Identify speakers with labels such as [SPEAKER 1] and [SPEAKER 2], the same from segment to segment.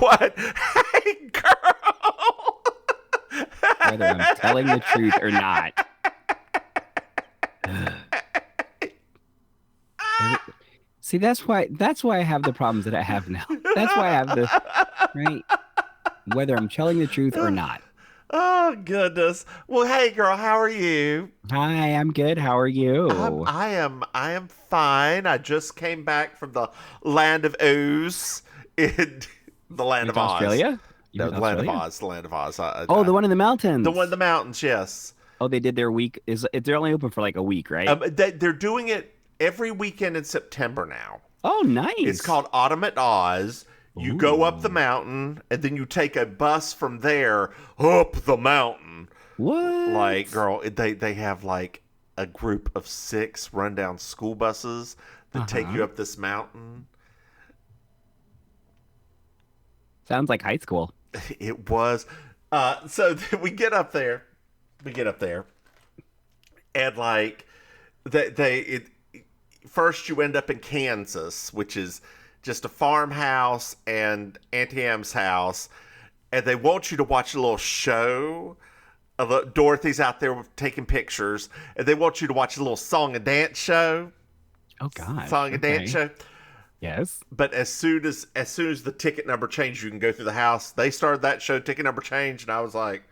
[SPEAKER 1] What? Hey, girl.
[SPEAKER 2] Whether I'm telling the truth or not. Every, See, that's why I have the problems that I have now. That's why I have the right. Whether I'm telling the truth or not.
[SPEAKER 1] Oh goodness. Well, hey, girl, how are you?
[SPEAKER 2] Hi, I'm good. How are you?
[SPEAKER 1] I am fine. I just came back from the land of Oz in the land
[SPEAKER 2] You're
[SPEAKER 1] of
[SPEAKER 2] to
[SPEAKER 1] Oz.
[SPEAKER 2] Australia? You
[SPEAKER 1] No,
[SPEAKER 2] went to
[SPEAKER 1] the land of
[SPEAKER 2] Australia?
[SPEAKER 1] Oz. The land of Oz.
[SPEAKER 2] Oh, the one in the
[SPEAKER 1] The one in
[SPEAKER 2] mountains.
[SPEAKER 1] the mountains. Yes.
[SPEAKER 2] Oh, they did their week. They're only open for like a week, right?
[SPEAKER 1] They're doing it every weekend in September now.
[SPEAKER 2] Oh,
[SPEAKER 1] It's
[SPEAKER 2] nice.
[SPEAKER 1] called Autumn at Oz. You go up the
[SPEAKER 2] Ooh.
[SPEAKER 1] mountain, and then you take a bus from there up the mountain. Like,
[SPEAKER 2] What?
[SPEAKER 1] girl, they have like a group of 6 rundown school buses that take you
[SPEAKER 2] Uh-huh.
[SPEAKER 1] up this mountain.
[SPEAKER 2] Sounds like high school.
[SPEAKER 1] It was. So we get up there. We get up there, and like first you end up in Kansas, which is just a farmhouse and Auntie Am's house, and they want you to watch a little show. Dorothy's out there taking pictures, and they want you to watch a little song and dance show.
[SPEAKER 2] Oh gosh.
[SPEAKER 1] Song and dance
[SPEAKER 2] Okay.
[SPEAKER 1] show.
[SPEAKER 2] Yes.
[SPEAKER 1] But as soon as the ticket number changed, you can go through the house. They started that show, ticket number changed, and I was like,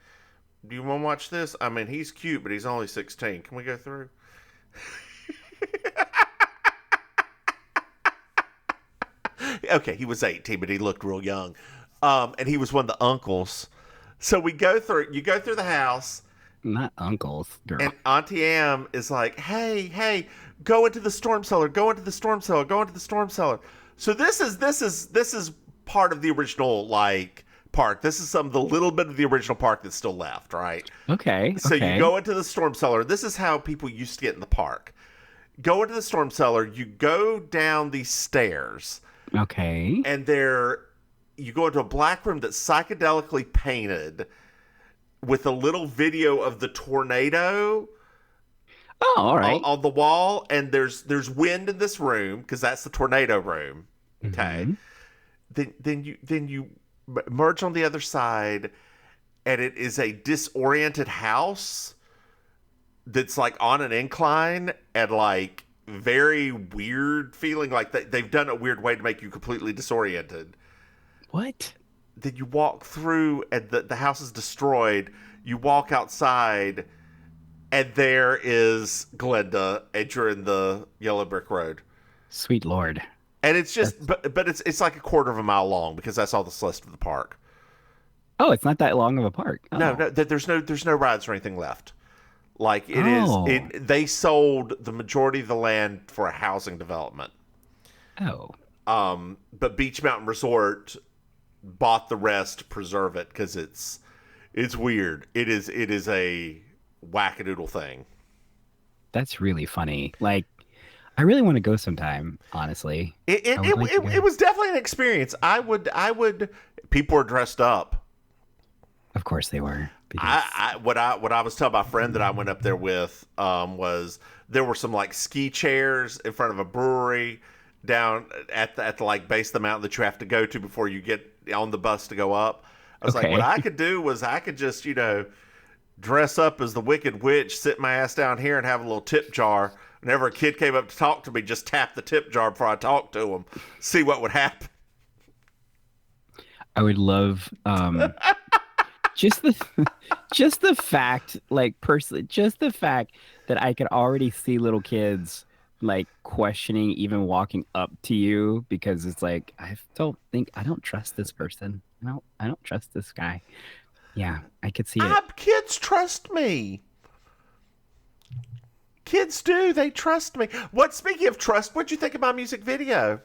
[SPEAKER 1] "Do you want to watch this? I mean, he's cute, but he's only 16. Can we go through?" Okay, he was 18, but he looked real young, and he was one of the uncles. So we go through. You go through the house,
[SPEAKER 2] Not uncles,
[SPEAKER 1] and
[SPEAKER 2] girl.
[SPEAKER 1] Auntie Am is like, "Hey, hey, go into the storm cellar. Go into the storm cellar. Go into the storm cellar." So this is part of the original like park. This is some of the little bit of the original park that's still left, right?
[SPEAKER 2] Okay.
[SPEAKER 1] So you
[SPEAKER 2] Okay.
[SPEAKER 1] go into the storm cellar. This is how people used to get in the park. Go into the storm cellar. You go down these stairs,
[SPEAKER 2] Okay.
[SPEAKER 1] and you go into a black room that's psychedelically painted with a little video of the tornado
[SPEAKER 2] Oh, all
[SPEAKER 1] on,
[SPEAKER 2] right.
[SPEAKER 1] on the wall, and there's wind in this room because that's the tornado room. Okay,
[SPEAKER 2] Mm-hmm.
[SPEAKER 1] then you merge on the other side, and it is a disoriented house that's like on an incline and like very weird feeling like they've done a weird way to make you completely disoriented.
[SPEAKER 2] What?
[SPEAKER 1] Then you walk through and the house is destroyed. You walk outside and there is Glenda and you're in the yellow brick road.
[SPEAKER 2] Sweet Lord.
[SPEAKER 1] And it's just
[SPEAKER 2] That's
[SPEAKER 1] but it's like a quarter of a mile long because that's all that's left of the park.
[SPEAKER 2] Oh, it's not that long of a park.
[SPEAKER 1] No,
[SPEAKER 2] Oh.
[SPEAKER 1] no, there's no rides or anything left. Like it is
[SPEAKER 2] Oh.
[SPEAKER 1] it they sold the majority of the land for a housing development.
[SPEAKER 2] Oh.
[SPEAKER 1] But Beach Mountain Resort bought the rest to preserve it because it's weird. It is a wackadoodle thing.
[SPEAKER 2] That's really funny. Like, I really want to go sometime, honestly.
[SPEAKER 1] It
[SPEAKER 2] I
[SPEAKER 1] it,
[SPEAKER 2] would
[SPEAKER 1] it,
[SPEAKER 2] like to
[SPEAKER 1] it,
[SPEAKER 2] go.
[SPEAKER 1] it was definitely an experience. I would. People were dressed up.
[SPEAKER 2] Of course they were. Because
[SPEAKER 1] What I was telling my friend that I went up there with was there were some like ski chairs in front of a brewery down at the like base of the mountain that you have to go to before you get on the bus to go up. I was like, what
[SPEAKER 2] okay.
[SPEAKER 1] I could do was I could just dress up as the Wicked Witch, sit my ass down here, and have a little tip jar. Whenever a kid came up to talk to me, just tap the tip jar before I talked to him, see what would happen.
[SPEAKER 2] I would love just the just the fact, like personally, just the fact that I could already see little kids like questioning even walking up to you because it's like I don't trust this person. I don't trust this guy. Yeah, I could see it.
[SPEAKER 1] Kids trust me. Kids do. They trust me. What? Speaking of trust, what'd you think of my music video?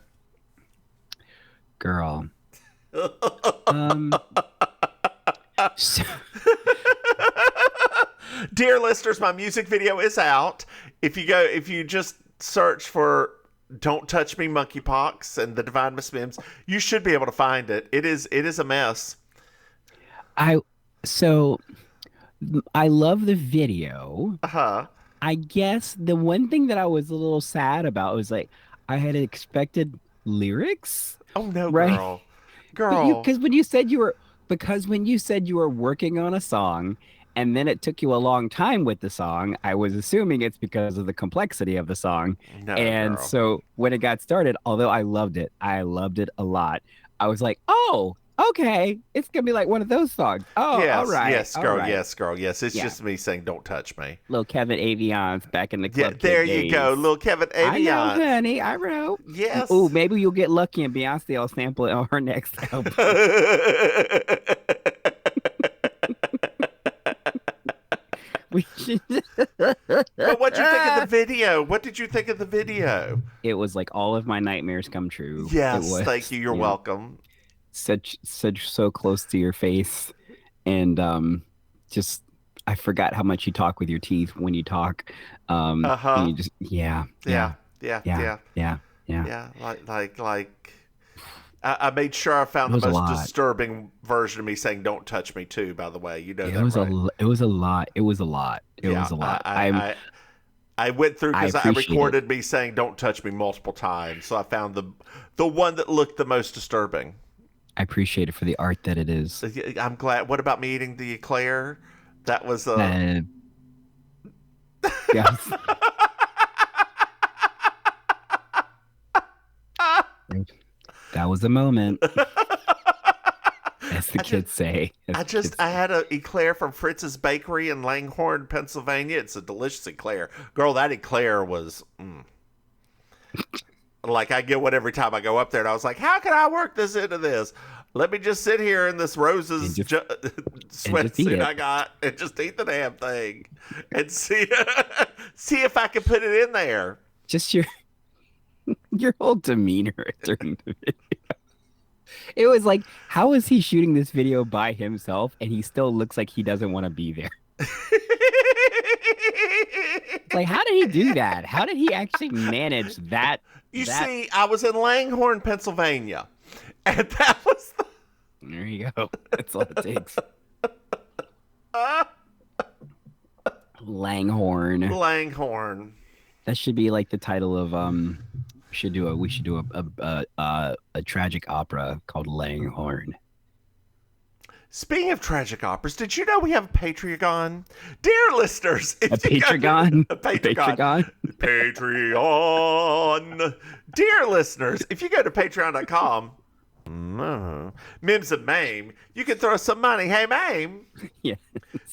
[SPEAKER 2] Girl. Um so,
[SPEAKER 1] Dear listeners, my music video is out. If you just search for "Don't Touch Me, Monkeypox" and the Divine Miss Mims, you should be able to find it. It is a mess.
[SPEAKER 2] I so I love the video.
[SPEAKER 1] Uh huh.
[SPEAKER 2] I guess the one thing that I was a little sad about was like I had expected lyrics,
[SPEAKER 1] Oh no,
[SPEAKER 2] right?
[SPEAKER 1] girl. Girl.
[SPEAKER 2] Because when you said you were working on a song and then it took you a long time with the song, I was assuming it's because of the complexity of the song.
[SPEAKER 1] No,
[SPEAKER 2] And
[SPEAKER 1] girl.
[SPEAKER 2] so when it got started, although I loved it a lot. I was like, oh, okay, it's gonna be like one of those songs. Oh, all
[SPEAKER 1] Yes,
[SPEAKER 2] right,
[SPEAKER 1] yes,
[SPEAKER 2] all
[SPEAKER 1] girl,
[SPEAKER 2] right.
[SPEAKER 1] yes, girl, yes. It's
[SPEAKER 2] Yeah,
[SPEAKER 1] just me saying, "Don't touch me."
[SPEAKER 2] little Kevin Aviance back in the
[SPEAKER 1] Yeah,
[SPEAKER 2] Club Kid
[SPEAKER 1] there you go,
[SPEAKER 2] days.
[SPEAKER 1] little Kevin
[SPEAKER 2] I know,
[SPEAKER 1] Aviance.
[SPEAKER 2] honey. I wrote. Oh,
[SPEAKER 1] Yes.
[SPEAKER 2] maybe you'll get lucky and Beyonce will sample it on her next album. We should.
[SPEAKER 1] But what'd you think of the video? What did you think of the video?
[SPEAKER 2] It was like all of my nightmares come true. It
[SPEAKER 1] Yes, thank
[SPEAKER 2] was,
[SPEAKER 1] you. You're welcome.
[SPEAKER 2] such so close to your face, and just I forgot how much you talk with your teeth when you talk.
[SPEAKER 1] Uh
[SPEAKER 2] And
[SPEAKER 1] huh.
[SPEAKER 2] you just yeah,
[SPEAKER 1] Yeah,
[SPEAKER 2] yeah,
[SPEAKER 1] yeah,
[SPEAKER 2] yeah,
[SPEAKER 1] yeah,
[SPEAKER 2] yeah, yeah.
[SPEAKER 1] yeah. Like. I made sure I found
[SPEAKER 2] It
[SPEAKER 1] the
[SPEAKER 2] was a
[SPEAKER 1] most
[SPEAKER 2] lot.
[SPEAKER 1] disturbing version of me saying "Don't touch me" too. By the way, you know
[SPEAKER 2] It
[SPEAKER 1] that,
[SPEAKER 2] was
[SPEAKER 1] right?
[SPEAKER 2] it was a lot. It was a lot. It
[SPEAKER 1] Yeah,
[SPEAKER 2] was a lot.
[SPEAKER 1] I went through
[SPEAKER 2] I
[SPEAKER 1] because I
[SPEAKER 2] appreciate it.
[SPEAKER 1] recorded me saying "Don't touch me" multiple times, so I found the one that looked the most disturbing.
[SPEAKER 2] I appreciate it for the art that it is.
[SPEAKER 1] I'm glad. What about me eating the eclair? That was a.
[SPEAKER 2] Uh, yes. That was a moment, as the
[SPEAKER 1] I just,
[SPEAKER 2] kids say. As the kids
[SPEAKER 1] I
[SPEAKER 2] say.
[SPEAKER 1] had a eclair from Fritz's Bakery in Langhorne, Pennsylvania. It's a delicious eclair. Girl, that eclair was like I get one every time I go up there, and I was like, how can I work this into this? Let me just sit here in this
[SPEAKER 2] And
[SPEAKER 1] roses
[SPEAKER 2] just eat
[SPEAKER 1] sweatsuit
[SPEAKER 2] it.
[SPEAKER 1] I got and just eat the damn thing and see see if I can put it in there.
[SPEAKER 2] Just your whole demeanor during the video. It was like, how is he shooting this video by himself and he still looks like he doesn't want to be there? Like, how did he do that? How did he actually manage that?
[SPEAKER 1] You
[SPEAKER 2] That
[SPEAKER 1] see, I was in Langhorne, Pennsylvania, and that was the
[SPEAKER 2] There you go. That's all it takes. Langhorn.
[SPEAKER 1] Langhorne.
[SPEAKER 2] That should be like the title of we should do a tragic opera called Langhorn.
[SPEAKER 1] Speaking of tragic operas, did you know we have a Patreon? Dear listeners, if
[SPEAKER 2] A
[SPEAKER 1] you go to-
[SPEAKER 2] Patreon?
[SPEAKER 1] a Patreon. Patreon. Dear listeners, if you go to patreon.com, Mims and Maim, you can throw us some money. Hey, Maim,
[SPEAKER 2] Yeah.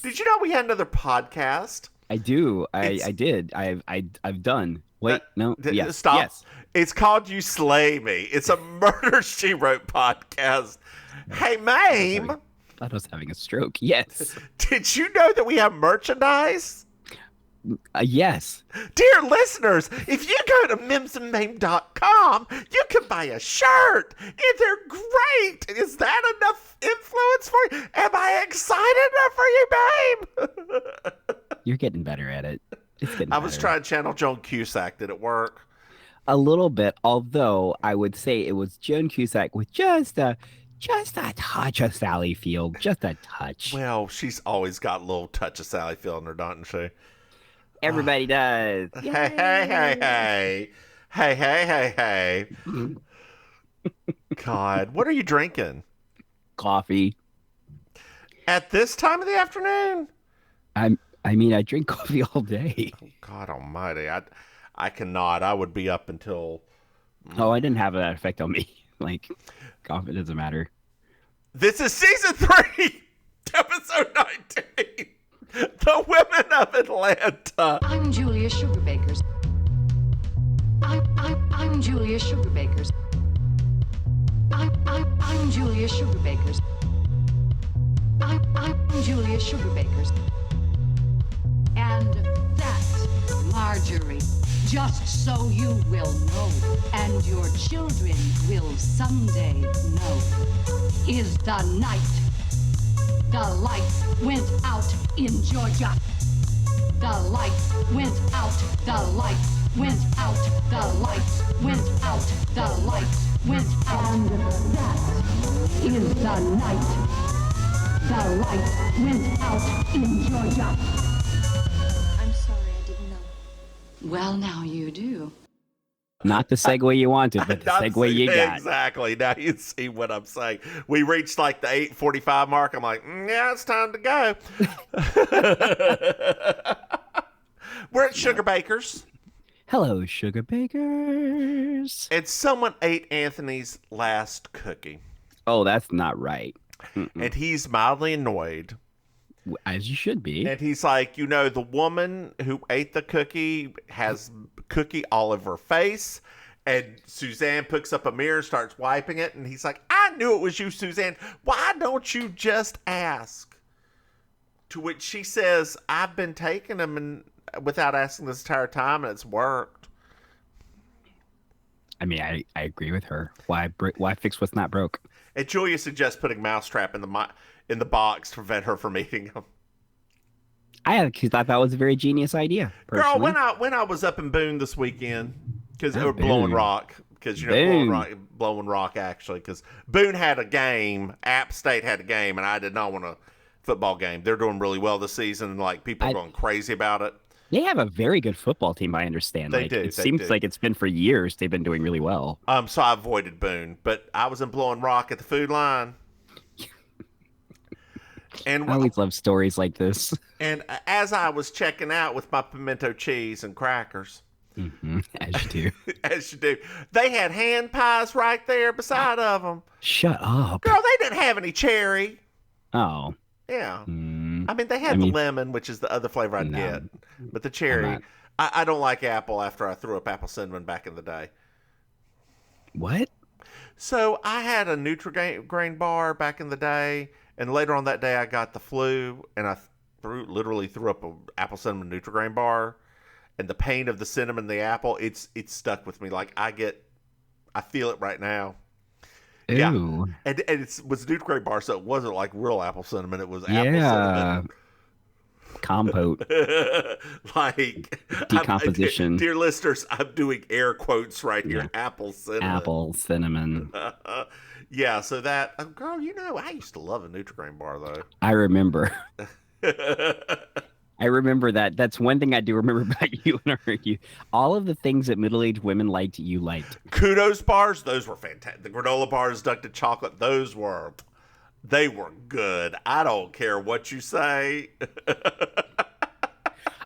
[SPEAKER 1] did you know we had another podcast?
[SPEAKER 2] I do.
[SPEAKER 1] It's-
[SPEAKER 2] I did. I've done. Wait, no. Yes.
[SPEAKER 1] Stop.
[SPEAKER 2] Yes.
[SPEAKER 1] It's called You Slay Me. It's a Murder, She Wrote podcast. Hey, Maim,
[SPEAKER 2] Thought I was having a stroke. Yes.
[SPEAKER 1] did you know that we have merchandise?
[SPEAKER 2] Yes.
[SPEAKER 1] Dear listeners, if you go to mimsandmaim.com, you can buy a shirt. And they're great. Is that enough influence for you? Am I excited enough for you, babe?
[SPEAKER 2] You're getting better at it. It's getting
[SPEAKER 1] I was
[SPEAKER 2] better.
[SPEAKER 1] trying to channel Joan Cusack. Did it work?
[SPEAKER 2] A little bit, although I would say it was Joan Cusack with just a touch of Sally Field, just a touch.
[SPEAKER 1] Well, she's always got a little touch of Sally Field in her, doesn't she?
[SPEAKER 2] Everybody does.
[SPEAKER 1] Hey, hey, hey, hey. Hey, hey, hey, hey. God, what are you drinking?
[SPEAKER 2] Coffee.
[SPEAKER 1] At this time of the afternoon?
[SPEAKER 2] I mean, I drink coffee all day.
[SPEAKER 1] God almighty. I cannot. I would be up until...
[SPEAKER 2] Oh, I didn't have that effect on me. Like, coffee doesn't matter.
[SPEAKER 1] This is season 3, episode 19. The Women of Atlanta.
[SPEAKER 3] I'm Julia Sugarbakers. I'm Julia Sugarbakers. I'm Julia Sugarbakers. I'm Julia Sugarbakers. And that's Marjorie. Just so you will know, and your children will someday know, is the night the light went out in Georgia. The light went out, the light went out, the light went out, the light went out. And that is the night the light went out in Georgia.
[SPEAKER 4] I'm sorry, I didn't know.
[SPEAKER 3] Well, now you do.
[SPEAKER 2] Not the segue you wanted, but the
[SPEAKER 1] Not
[SPEAKER 2] segue you got.
[SPEAKER 1] Exactly. Now you see what I'm saying. We reached like the 8:45 mark. I'm like, yeah, it's time to go. We're at Sugar Baker's.
[SPEAKER 2] Hello, Sugar Bakers.
[SPEAKER 1] And someone ate Anthony's last cookie.
[SPEAKER 2] Oh, that's not right.
[SPEAKER 1] And he's mildly annoyed.
[SPEAKER 2] As you should be.
[SPEAKER 1] And he's like, the woman who ate the cookie has cookie all over her face. And Suzanne picks up a mirror and starts wiping it. And he's like, I knew it was you, Suzanne. Why don't you just ask? To which she says, I've been taking them without asking this entire time, and it's worked.
[SPEAKER 2] I mean, I agree with her. Why fix what's not broke?
[SPEAKER 1] And Julia suggests putting Mousetrap in the box to prevent her from eating them.
[SPEAKER 2] I actually thought that was a very genius idea. Personally.
[SPEAKER 1] Girl, when I was up in Boone this weekend, because
[SPEAKER 2] Oh,
[SPEAKER 1] Blowing
[SPEAKER 2] Boone.
[SPEAKER 1] Rock, because Blowing Rock actually, because Boone had a game, App State had a game, and I did not want a football game. They're doing really well this season, and like people are going crazy about it.
[SPEAKER 2] They have a very good football team, I understand.
[SPEAKER 1] They do.
[SPEAKER 2] It seems like it's been for years. They've been doing really well.
[SPEAKER 1] So I avoided Boone, but I was in Blowing Rock at the food line. And
[SPEAKER 2] I always love stories like this.
[SPEAKER 1] And as I was checking out with my pimento cheese and crackers,
[SPEAKER 2] As you do.
[SPEAKER 1] as you do, they had hand pies right there beside of them.
[SPEAKER 2] Shut up.
[SPEAKER 1] Girl, they didn't have any cherry.
[SPEAKER 2] Oh.
[SPEAKER 1] Yeah. I mean, they had the lemon, which is the other flavor I'd get. But the cherry, I don't like apple after I threw up apple cinnamon back in the day.
[SPEAKER 2] What?
[SPEAKER 1] So I had a Nutri-Grain bar back in the day, and later on that day I got the flu, and I literally threw up a apple cinnamon Nutri-Grain bar, and the pain of the cinnamon and the apple, it's stuck with me. Like I feel it right now.
[SPEAKER 2] Ew.
[SPEAKER 1] Yeah, and it was Nutri-Grain bar, so it wasn't like real apple cinnamon. It was apple cinnamon.
[SPEAKER 2] Compote.
[SPEAKER 1] Like
[SPEAKER 2] decomposition.
[SPEAKER 1] Dear listeners, I'm doing air quotes right here.
[SPEAKER 2] Yeah.
[SPEAKER 1] Apple cinnamon.
[SPEAKER 2] Apple cinnamon.
[SPEAKER 1] Yeah, so that girl, I used to love a Nutri-Grain bar though.
[SPEAKER 2] I remember. I remember that. That's one thing I do remember about you and you. All of the things that middle-aged women liked, you liked.
[SPEAKER 1] Kudos bars, those were fantastic. The granola bars dunked in chocolate, they were good. I don't care what you say.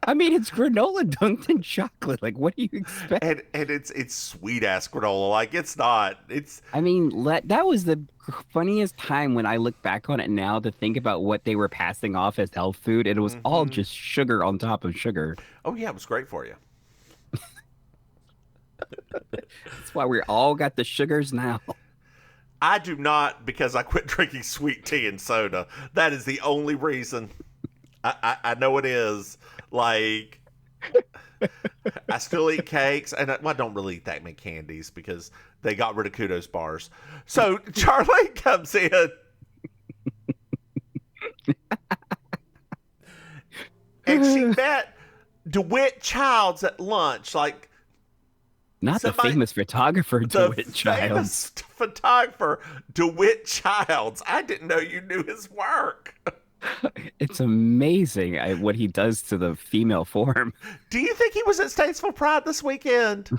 [SPEAKER 2] I mean, it's granola dunked in chocolate. Like, what do you expect?
[SPEAKER 1] And it's sweet ass granola. Like it's not. It's.
[SPEAKER 2] I mean, that was the funniest time when I look back on it now to think about what they were passing off as health food, and it was all just sugar on top of sugar.
[SPEAKER 1] Oh yeah, it was great for you.
[SPEAKER 2] That's why we all got the sugars now.
[SPEAKER 1] I do not, because I quit drinking sweet tea and soda. That is the only reason. I know it is. Like, I still eat cakes, and I don't really eat that many candies because they got rid of Kudos bars. So Charlene comes in. And she met DeWitt Childs at lunch. Like,
[SPEAKER 2] Not the famous photographer, DeWitt Childs.
[SPEAKER 1] Famous photographer, DeWitt Childs. I didn't know you knew his work.
[SPEAKER 2] It's amazing what he does to the female form.
[SPEAKER 1] Do you think he was at Statesville Pride this weekend?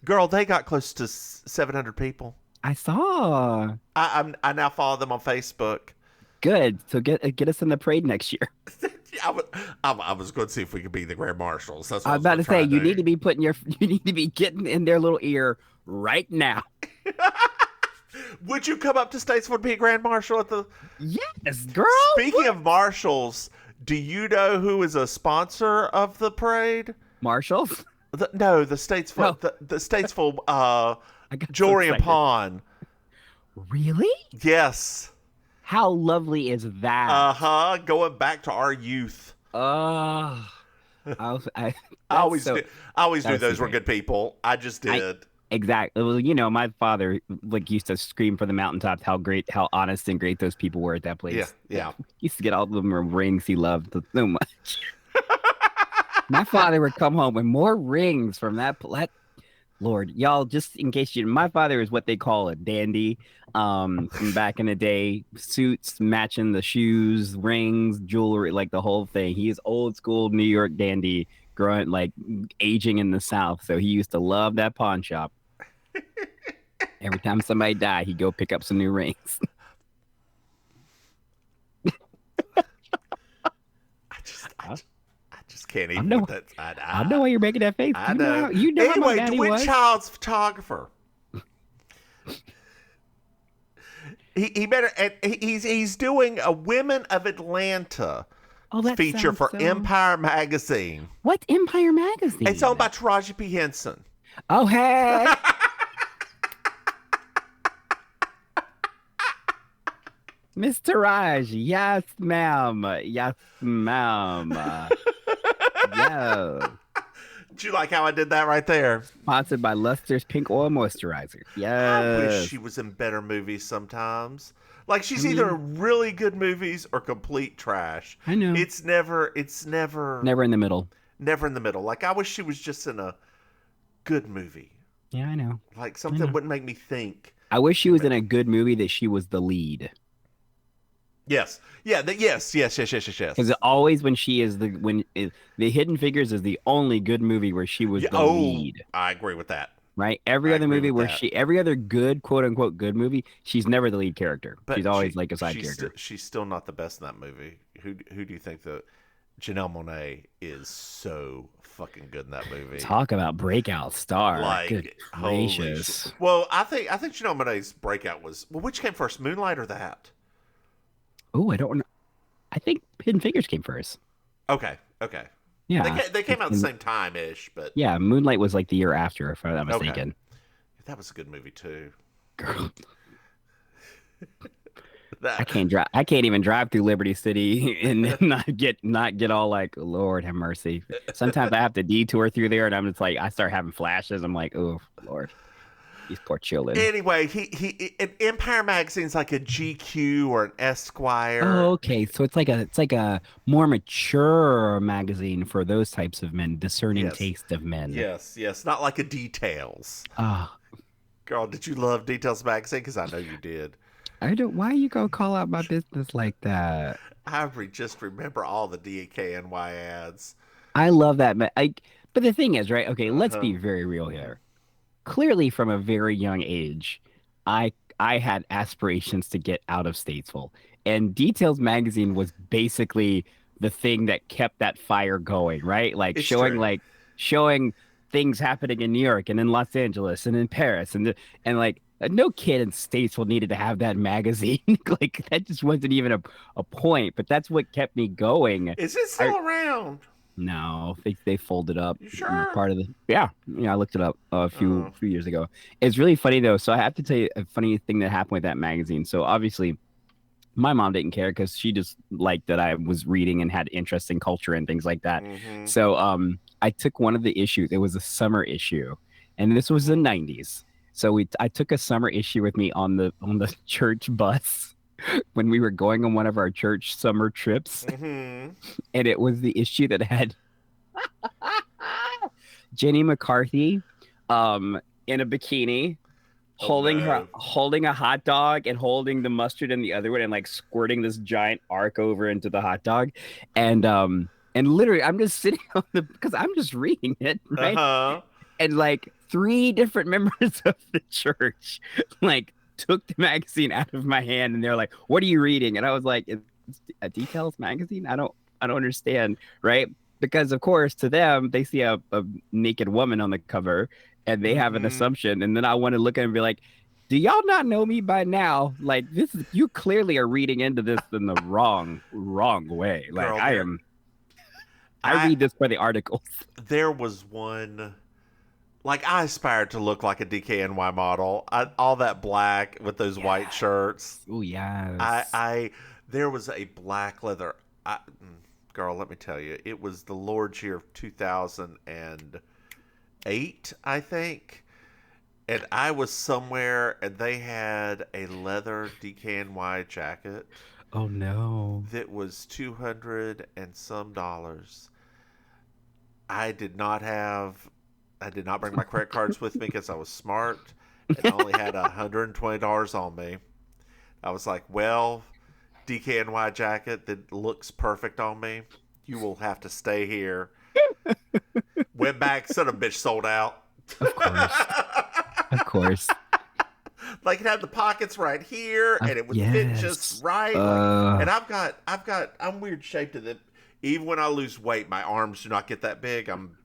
[SPEAKER 1] Girl, they got close to 700 people.
[SPEAKER 2] I saw.
[SPEAKER 1] I now follow them on Facebook.
[SPEAKER 2] Good. So get us in the parade next year.
[SPEAKER 1] I was going to see if we could be the Grand Marshals. That's what
[SPEAKER 2] I was about to say you need to be you need to be getting in their little ear right now.
[SPEAKER 1] Would you come up to Statesville to be a Grand Marshal at the?
[SPEAKER 2] Yes, girl.
[SPEAKER 1] Speaking of marshals, do you know who is a sponsor of the parade?
[SPEAKER 2] Marshals?
[SPEAKER 1] The Statesville, the Statesville, Jewelry and Pawn.
[SPEAKER 2] Really?
[SPEAKER 1] Yes.
[SPEAKER 2] How lovely is that?
[SPEAKER 1] Going back to our youth.
[SPEAKER 2] I
[SPEAKER 1] always knew those were good people. I just did.
[SPEAKER 2] Exactly. Well, my father used to scream from the mountaintops how honest and great those people were at that place.
[SPEAKER 1] Yeah.
[SPEAKER 2] He used to get all of them rings he loved so much. My father would come home with more rings from that. Lord, y'all, just in case my father is what they call a dandy. From back in the day, suits matching the shoes, rings, jewelry, like the whole thing. He is old school New York dandy growing like aging in the South, so he used to love that pawn shop. Every time somebody died, he'd go pick up some new rings.
[SPEAKER 1] I just can't even
[SPEAKER 2] know,
[SPEAKER 1] with that.
[SPEAKER 2] I know why you're making that face.
[SPEAKER 1] I know.
[SPEAKER 2] You know how my
[SPEAKER 1] Anyway,
[SPEAKER 2] daddy
[SPEAKER 1] Dwight
[SPEAKER 2] was.
[SPEAKER 1] Child's photographer. he better. And he's doing a Women of Atlanta feature for Empire Magazine.
[SPEAKER 2] What Empire Magazine?
[SPEAKER 1] It's owned by Taraji P. Henson.
[SPEAKER 2] Oh hey. Mr. Raj, yes, ma'am. Yes, ma'am. Yeah.
[SPEAKER 1] Did you like how I did that right there?
[SPEAKER 2] Sponsored by Luster's Pink Oil Moisturizer. Yes.
[SPEAKER 1] I wish she was in better movies sometimes. Like she's either really good movies or complete trash.
[SPEAKER 2] I know.
[SPEAKER 1] It's never
[SPEAKER 2] Never in the middle.
[SPEAKER 1] Never in the middle. Like I wish she was just in a good movie.
[SPEAKER 2] Yeah, I know.
[SPEAKER 1] Like something that wouldn't make me think.
[SPEAKER 2] I wish she was in a good movie that she was the lead.
[SPEAKER 1] Yes. Yeah. Yes.
[SPEAKER 2] Because always when she is the Hidden Figures is the only good movie where she was the lead.
[SPEAKER 1] I agree with that.
[SPEAKER 2] Right. Every other movie where every other good quote unquote good movie, she's never the lead character. But she's always like a side character.
[SPEAKER 1] She's still not the best in that movie. Who do you think Janelle Monáe is so fucking good in that movie?
[SPEAKER 2] Talk about breakout star.
[SPEAKER 1] Like,
[SPEAKER 2] good gracious.
[SPEAKER 1] Well, I think Janelle Monáe's breakout was which came first, Moonlight or that?
[SPEAKER 2] Oh, I don't know. I think Hidden Figures came first.
[SPEAKER 1] Okay. Yeah. They came out at the same time-ish, but...
[SPEAKER 2] Yeah, Moonlight was like the year after, if I'm not mistaken.
[SPEAKER 1] Okay. That was a good movie, too.
[SPEAKER 2] Girl. I can't even drive through Liberty City and not get all like, Lord have mercy. Sometimes I have to detour through there and I'm just like, I start having flashes. I'm like, oh, Lord. These poor children.
[SPEAKER 1] Anyway, he Empire Magazine's like a GQ or an Esquire.
[SPEAKER 2] Oh, okay. So it's like a more mature magazine for those types of men, discerning taste of men.
[SPEAKER 1] Yes. Not like a Details.
[SPEAKER 2] Oh.
[SPEAKER 1] Girl, did you love Details Magazine? Because I know you did.
[SPEAKER 2] I don't. Why you gonna call out my business like that?
[SPEAKER 1] I just remember all the DKNY ads.
[SPEAKER 2] I love that. But the thing is, right? Okay, let's be very real here. Clearly, from a very young age, I had aspirations to get out of Statesville, and Details Magazine was basically the thing that kept that fire going, right? Like
[SPEAKER 1] it's
[SPEAKER 2] showing things happening in New York and in Los Angeles and in Paris, and like no kid in Statesville needed to have that magazine. Like that just wasn't even a point, but that's what kept me going.
[SPEAKER 1] Is it still around?
[SPEAKER 2] No, they folded up.
[SPEAKER 1] You sure?
[SPEAKER 2] Part of I looked it up a few years ago. It's really funny though. So I have to tell you a funny thing that happened with that magazine. So obviously, my mom didn't care because she just liked that I was reading and had interest in culture and things like that. Mm-hmm. So I took one of the issues. It was a summer issue, and this was the '90s. So I took a summer issue with me on the church bus when we were going on one of our church summer trips. Mm-hmm. And it was the issue that had Jenny McCarthy in a bikini holding a hot dog and holding the mustard in the other one and like squirting this giant arc over into the hot dog. And literally I'm just sitting on because I'm just reading it, right? Uh-huh. And like 3 different members of the church like took the magazine out of my hand and they're like, "What are you reading?" And I was like, "It's a Details magazine? I don't understand," right? Because of course to them they see a naked woman on the cover and they have an assumption, and then I want to look at it and be like, "Do y'all not know me by now? Like you clearly are reading into this in the wrong way." Like girl, I read this for the articles. There was
[SPEAKER 1] one. Like, I aspired to look like a DKNY model. All that black with those white shirts.
[SPEAKER 2] Oh, yes.
[SPEAKER 1] There was a black leather. Girl, let me tell you. It was the Lord's year of 2008, I think. And I was somewhere, and they had a leather DKNY jacket.
[SPEAKER 2] Oh, no.
[SPEAKER 1] That was $200 and some dollars. I did not bring my credit cards with me because I was smart and only had $120 on me. I was like, well, DKNY jacket that looks perfect on me, you will have to stay here. Went back, son of a bitch sold out.
[SPEAKER 2] Of course. Of course.
[SPEAKER 1] Like it had the pockets right here, and it would fit just right. And I'm weird shaped that even when I lose weight, my arms do not get that big. I'm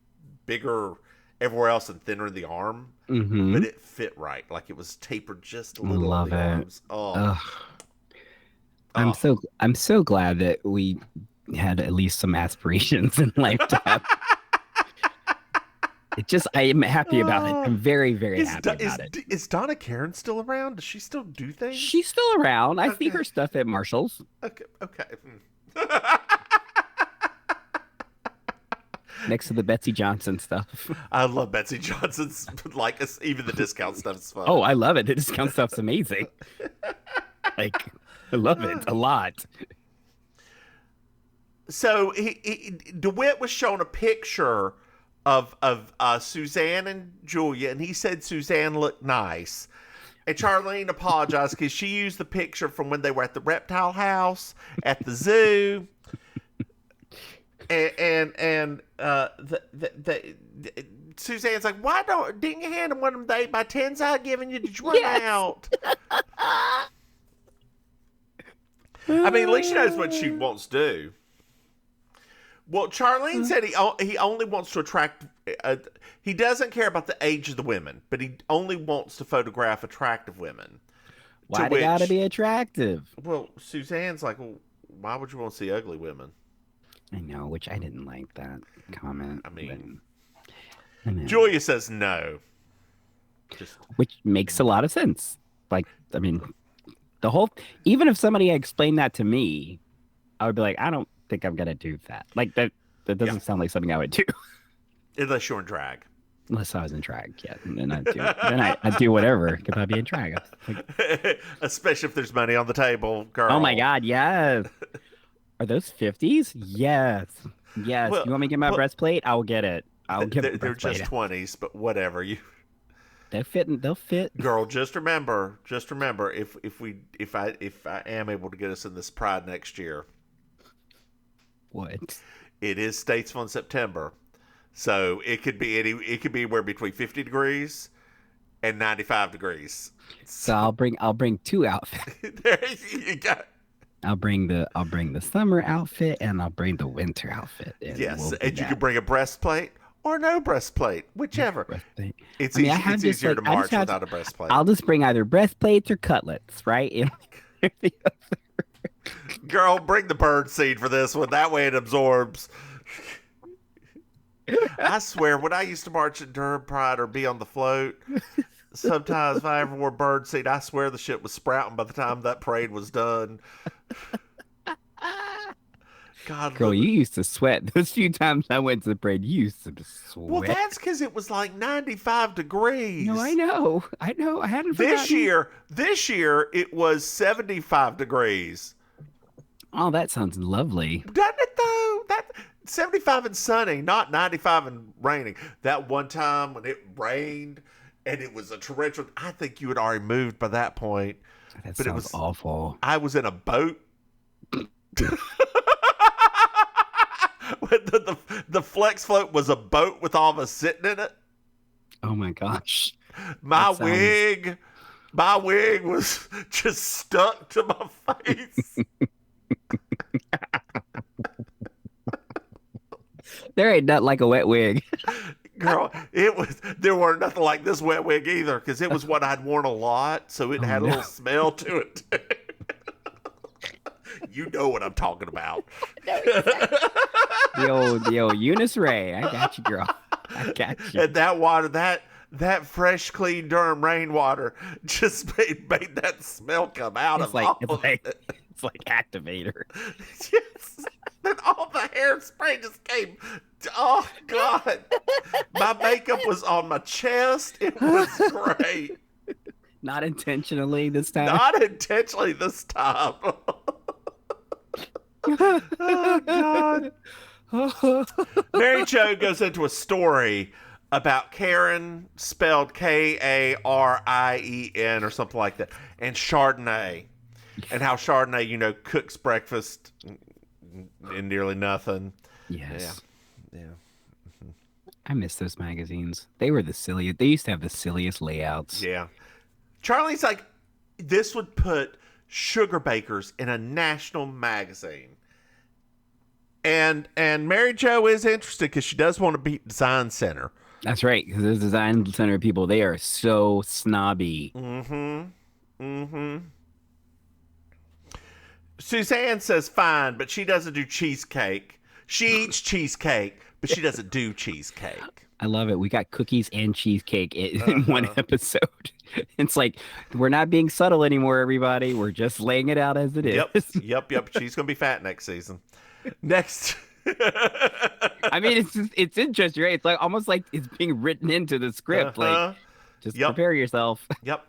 [SPEAKER 1] bigger everywhere else and thinner in the arm, but it fit right. Like it was tapered just a little on the arms.
[SPEAKER 2] I'm so glad that we had at least some aspirations in life to have. I am happy about it. I'm very, very happy about it.
[SPEAKER 1] Is Donna Karen still around? Does she still do things?
[SPEAKER 2] She's still around. I see her stuff at Marshall's.
[SPEAKER 1] Okay.
[SPEAKER 2] Next to the Betsy Johnson stuff.
[SPEAKER 1] I love Betsy Johnson's. Like, even the discount stuff is fun.
[SPEAKER 2] Oh, I love it. The discount stuff's amazing. Like, I love it a lot.
[SPEAKER 1] So DeWitt was shown a picture of Suzanne and Julia, and he said Suzanne looked nice. And Charlene apologized because she used the picture from when they were at the reptile house at the zoo. And Suzanne's like, why didn't you hand him one of them the 8x10s I given you? Did you run out? I mean, at least she knows what she wants to do. Well, Charlene said he only wants to attract. He doesn't care about the age of the women, but he only wants to photograph attractive women.
[SPEAKER 2] Why they gotta be attractive?
[SPEAKER 1] Well, Suzanne's like, well, why would you want to see ugly women?
[SPEAKER 2] I know, which I didn't like that comment.
[SPEAKER 1] I mean, Julia says no.
[SPEAKER 2] Which makes a lot of sense. Like, I mean, even if somebody explained that to me, I would be like, I don't think I'm gonna do that. Like that doesn't sound like something I would do.
[SPEAKER 1] Unless you're in drag.
[SPEAKER 2] Unless I was in drag, yeah. And then I'd do whatever if I'd be in drag. Like,
[SPEAKER 1] especially if there's money on the table, girl.
[SPEAKER 2] Oh my God, yes. Are those 50s? Yes. Well, you want me to get my breastplate? I'll get it.
[SPEAKER 1] They're just 20s, but whatever.
[SPEAKER 2] They'll fit.
[SPEAKER 1] Girl, just remember, if I am able to get us in this Pride next year.
[SPEAKER 2] What?
[SPEAKER 1] It is Statesville in September. So it could be anywhere between 50 degrees and 95 degrees.
[SPEAKER 2] So I'll bring two outfits.
[SPEAKER 1] There you go.
[SPEAKER 2] I'll bring the summer outfit and I'll bring the winter outfit. And
[SPEAKER 1] yes, and you can bring a breastplate or no breastplate, whichever.
[SPEAKER 2] Breastplate.
[SPEAKER 1] It's easier to march without a breastplate.
[SPEAKER 2] I'll just bring either breastplates or cutlets, right?
[SPEAKER 1] Girl, bring the bird seed for this one. That way it absorbs. I swear, when I used to march at Durham Pride or be on the float, sometimes if I ever wore bird seed, I swear the shit was sprouting by the time that parade was done. God,
[SPEAKER 2] girl, you used to sweat. Those few times I went to the parade, you used to sweat.
[SPEAKER 1] Well, that's because it was like 95 degrees.
[SPEAKER 2] No, I know. I hadn't
[SPEAKER 1] forgotten. This year, it was 75 degrees.
[SPEAKER 2] Oh, that sounds lovely.
[SPEAKER 1] Doesn't it, though? 75 and sunny, not 95 and raining. That one time when it rained and it was a torrential, I think you had already moved by that point.
[SPEAKER 2] That sounds
[SPEAKER 1] it was
[SPEAKER 2] awful.
[SPEAKER 1] I was in a boat. The flex float was a boat with all of us sitting in it.
[SPEAKER 2] Oh my gosh.
[SPEAKER 1] My wig was just stuck to my face.
[SPEAKER 2] There ain't nothing like a wet wig.
[SPEAKER 1] Girl, there were nothing like this wet wig either, because it was what I'd worn a lot, so it had a little smell to it. You know what I'm talking about.
[SPEAKER 2] The old Eunice Ray. I got you, girl. I got you.
[SPEAKER 1] And that water, that fresh, clean Durham rainwater just made that smell come out of it.
[SPEAKER 2] It's like activator.
[SPEAKER 1] Yes. Then all the hairspray just came. Oh, God. My makeup was on my chest. It was great.
[SPEAKER 2] Not intentionally this time.
[SPEAKER 1] Not intentionally this time. Oh, God. Mary Jo goes into a story about Karen, spelled Karien or something like that, and Chardonnay, and how Chardonnay, cooks breakfast in nearly nothing.
[SPEAKER 2] Yes.
[SPEAKER 1] Yeah.
[SPEAKER 2] I miss those magazines. They were the silliest. They used to have the silliest layouts.
[SPEAKER 1] Yeah. Charlie's like, this would put sugar bakers in a national magazine. And Mary Jo is interested because she does want to beat Design Center.
[SPEAKER 2] That's right, because those Design Center people, they are so snobby.
[SPEAKER 1] Suzanne says fine, but she doesn't do cheesecake. She eats cheesecake, but she doesn't do cheesecake.
[SPEAKER 2] I love it. We got cookies and cheesecake in one episode. It's like, we're not being subtle anymore, everybody. We're just laying it out as it is.
[SPEAKER 1] Yep. She's going to be fat next season. Next.
[SPEAKER 2] I mean, it's interesting, right? It's like almost like it's being written into the script. Like, just prepare yourself.
[SPEAKER 1] Yep.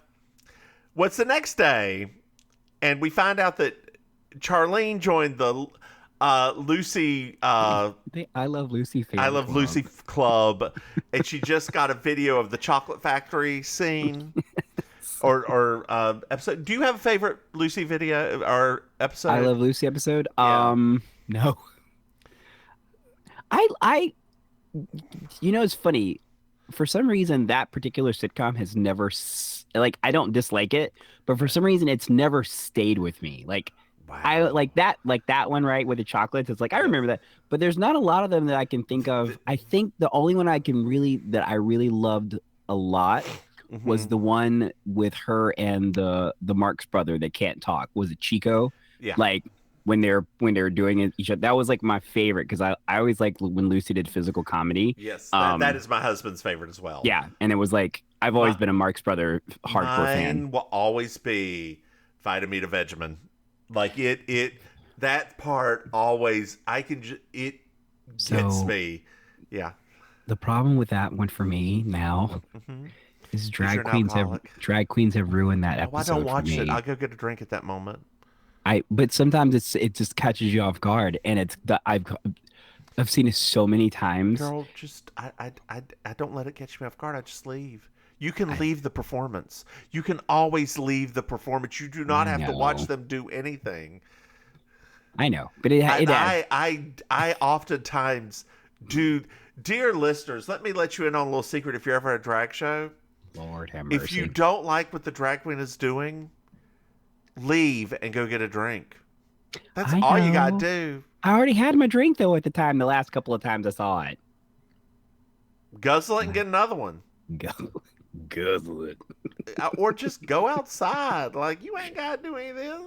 [SPEAKER 1] What's the next day? And we find out that Charlene joined the Lucy.
[SPEAKER 2] I Love Lucy fan
[SPEAKER 1] I Love
[SPEAKER 2] club.
[SPEAKER 1] Lucy club, and she just got a video of the chocolate factory scene. Or episode. Do you have a favorite Lucy video or episode?
[SPEAKER 2] I Love Lucy episode?
[SPEAKER 1] Yeah.
[SPEAKER 2] No. I it's funny. For some reason, that particular sitcom has never, I don't dislike it, but for some reason, it's never stayed with me. Like,
[SPEAKER 1] wow.
[SPEAKER 2] I like that one, right, with the chocolates. It's like, I remember that, but there's not a lot of them that I can think of. I think the only one that I really loved a lot was the one with her and the Marx brother that can't talk. Was it Chico?
[SPEAKER 1] Yeah.
[SPEAKER 2] Like, when they're doing it each other, that was like my favorite, because I always liked when Lucy did physical comedy.
[SPEAKER 1] Yes, that is my husband's favorite as well.
[SPEAKER 2] Yeah, and it was like, I've always been a Marx Brother hardcore fan.
[SPEAKER 1] Mine will always be Vitamita Vegemin. Like that part always, it gets me. Yeah.
[SPEAKER 2] The problem with that one for me now is drag queens have ruined that episode.
[SPEAKER 1] I don't watch
[SPEAKER 2] for me.
[SPEAKER 1] it. I'll go get a drink at that moment.
[SPEAKER 2] But sometimes it just catches you off guard, and I've seen it so many times.
[SPEAKER 1] Girl, just I don't let it catch me off guard. I just leave. You can leave the performance. You can always leave the performance. You do not have to watch them do anything.
[SPEAKER 2] I know, but
[SPEAKER 1] I oftentimes do. Dear listeners, let me let you in on a little secret. If you're ever at a drag show,
[SPEAKER 2] Lord have mercy.
[SPEAKER 1] If you don't like what the drag queen is doing, leave and go get a drink. That's all you gotta do.
[SPEAKER 2] I already had my drink though at the time. The last couple of times I saw it.
[SPEAKER 1] Guzzle it and get another one.
[SPEAKER 2] Guzzle it.
[SPEAKER 1] Or just go outside. Like, you ain't gotta do anything.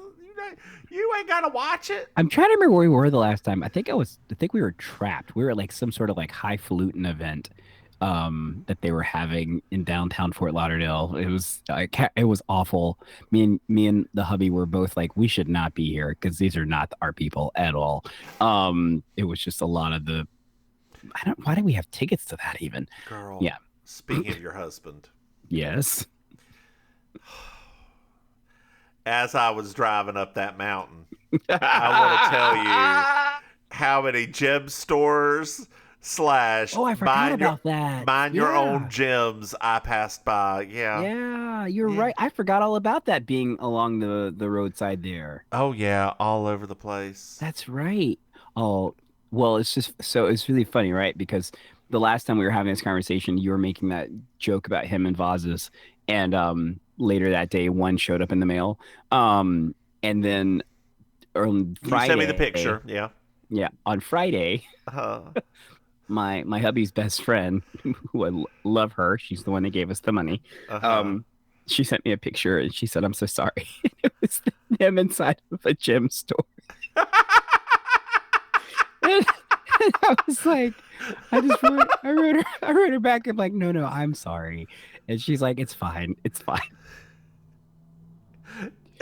[SPEAKER 1] You ain't gotta watch it.
[SPEAKER 2] I'm trying to remember where we were the last time. I think we were trapped. We were at like some sort of like highfalutin event that they were having in downtown Fort Lauderdale. It was awful. Me and the hubby were both like, we should not be here because these are not our people at all. It was just a lot of the. Why did we have tickets to that even?
[SPEAKER 1] Girl.
[SPEAKER 2] Yeah.
[SPEAKER 1] Speaking of your husband.
[SPEAKER 2] Yes.
[SPEAKER 1] As I was driving up that mountain, I want to tell you how many gem stores /
[SPEAKER 2] I forgot about that.
[SPEAKER 1] Mind your own gems I passed by.
[SPEAKER 2] Yeah, you're right. I forgot all about that being along the roadside there.
[SPEAKER 1] Oh yeah, all over the place.
[SPEAKER 2] That's right. Oh, well, it's really funny, right? Because the last time we were having this conversation, you were making that joke about him and vases, and later that day, one showed up in the mail. And then on Friday,
[SPEAKER 1] you sent me the picture. Yeah.
[SPEAKER 2] Yeah. On Friday, my hubby's best friend, who I love her, she's the one that gave us the money. She sent me a picture and she said, "I'm so sorry." It was him inside of a gem store. And I was like, I wrote her back. I'm like, no, I'm sorry. And she's like, it's fine.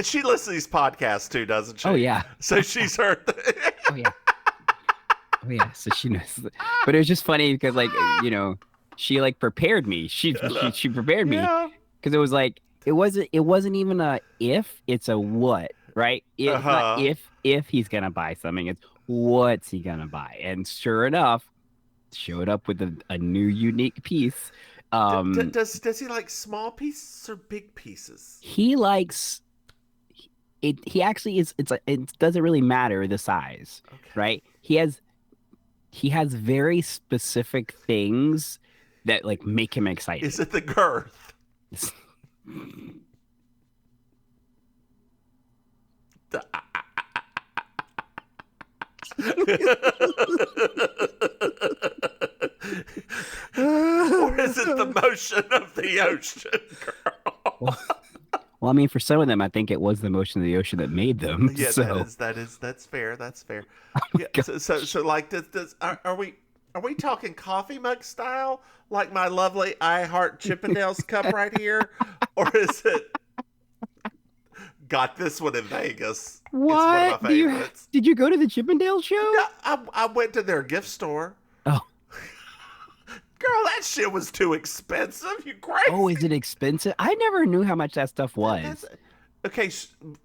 [SPEAKER 1] She listens to these podcasts too, doesn't she?
[SPEAKER 2] Oh yeah.
[SPEAKER 1] So she's heard.
[SPEAKER 2] Oh yeah. So she knows. But it was just funny because, like, she like prepared me. She prepared me because it was like it wasn't even a if, it's a what, right? It's not if he's gonna buy something. It's what's he gonna buy? And sure enough, showed up with a new unique piece.
[SPEAKER 1] Does he like small pieces or big pieces?
[SPEAKER 2] He likes it. He actually is. It doesn't really matter the size, right? He has very specific things that like make him excited.
[SPEAKER 1] Is it the girth? Or is it the motion of the ocean, girl?
[SPEAKER 2] Well, I mean, for some of them, I think it was the motion of the ocean that made them.
[SPEAKER 1] Yeah,
[SPEAKER 2] so.
[SPEAKER 1] that's fair. That's fair.
[SPEAKER 2] Oh
[SPEAKER 1] Yeah. So like, are we talking coffee mug style, like my lovely I Heart Chippendales cup right here, or is it? Got this one in Vegas.
[SPEAKER 2] What?
[SPEAKER 1] It's one of my favorites.
[SPEAKER 2] Did you go to the Chippendale show?
[SPEAKER 1] No, I went to their gift store.
[SPEAKER 2] Oh.
[SPEAKER 1] Girl, that shit was too expensive. You crazy?
[SPEAKER 2] Oh, is it expensive? I never knew how much that stuff was.
[SPEAKER 1] Okay,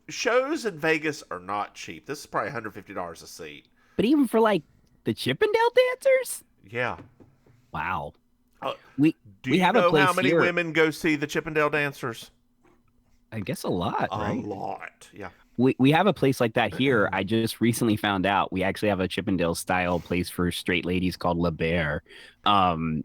[SPEAKER 1] shows in Vegas are not cheap. This is probably $150 a seat.
[SPEAKER 2] But even for like the Chippendale dancers?
[SPEAKER 1] Yeah.
[SPEAKER 2] Wow.
[SPEAKER 1] Do
[SPEAKER 2] we
[SPEAKER 1] you
[SPEAKER 2] have
[SPEAKER 1] know
[SPEAKER 2] a place
[SPEAKER 1] how many
[SPEAKER 2] here.
[SPEAKER 1] women go see the Chippendale dancers?
[SPEAKER 2] I guess a lot, right?
[SPEAKER 1] A lot, yeah.
[SPEAKER 2] We have a place like that here. I just recently found out we actually have a Chippendale style place for straight ladies called La Bear. And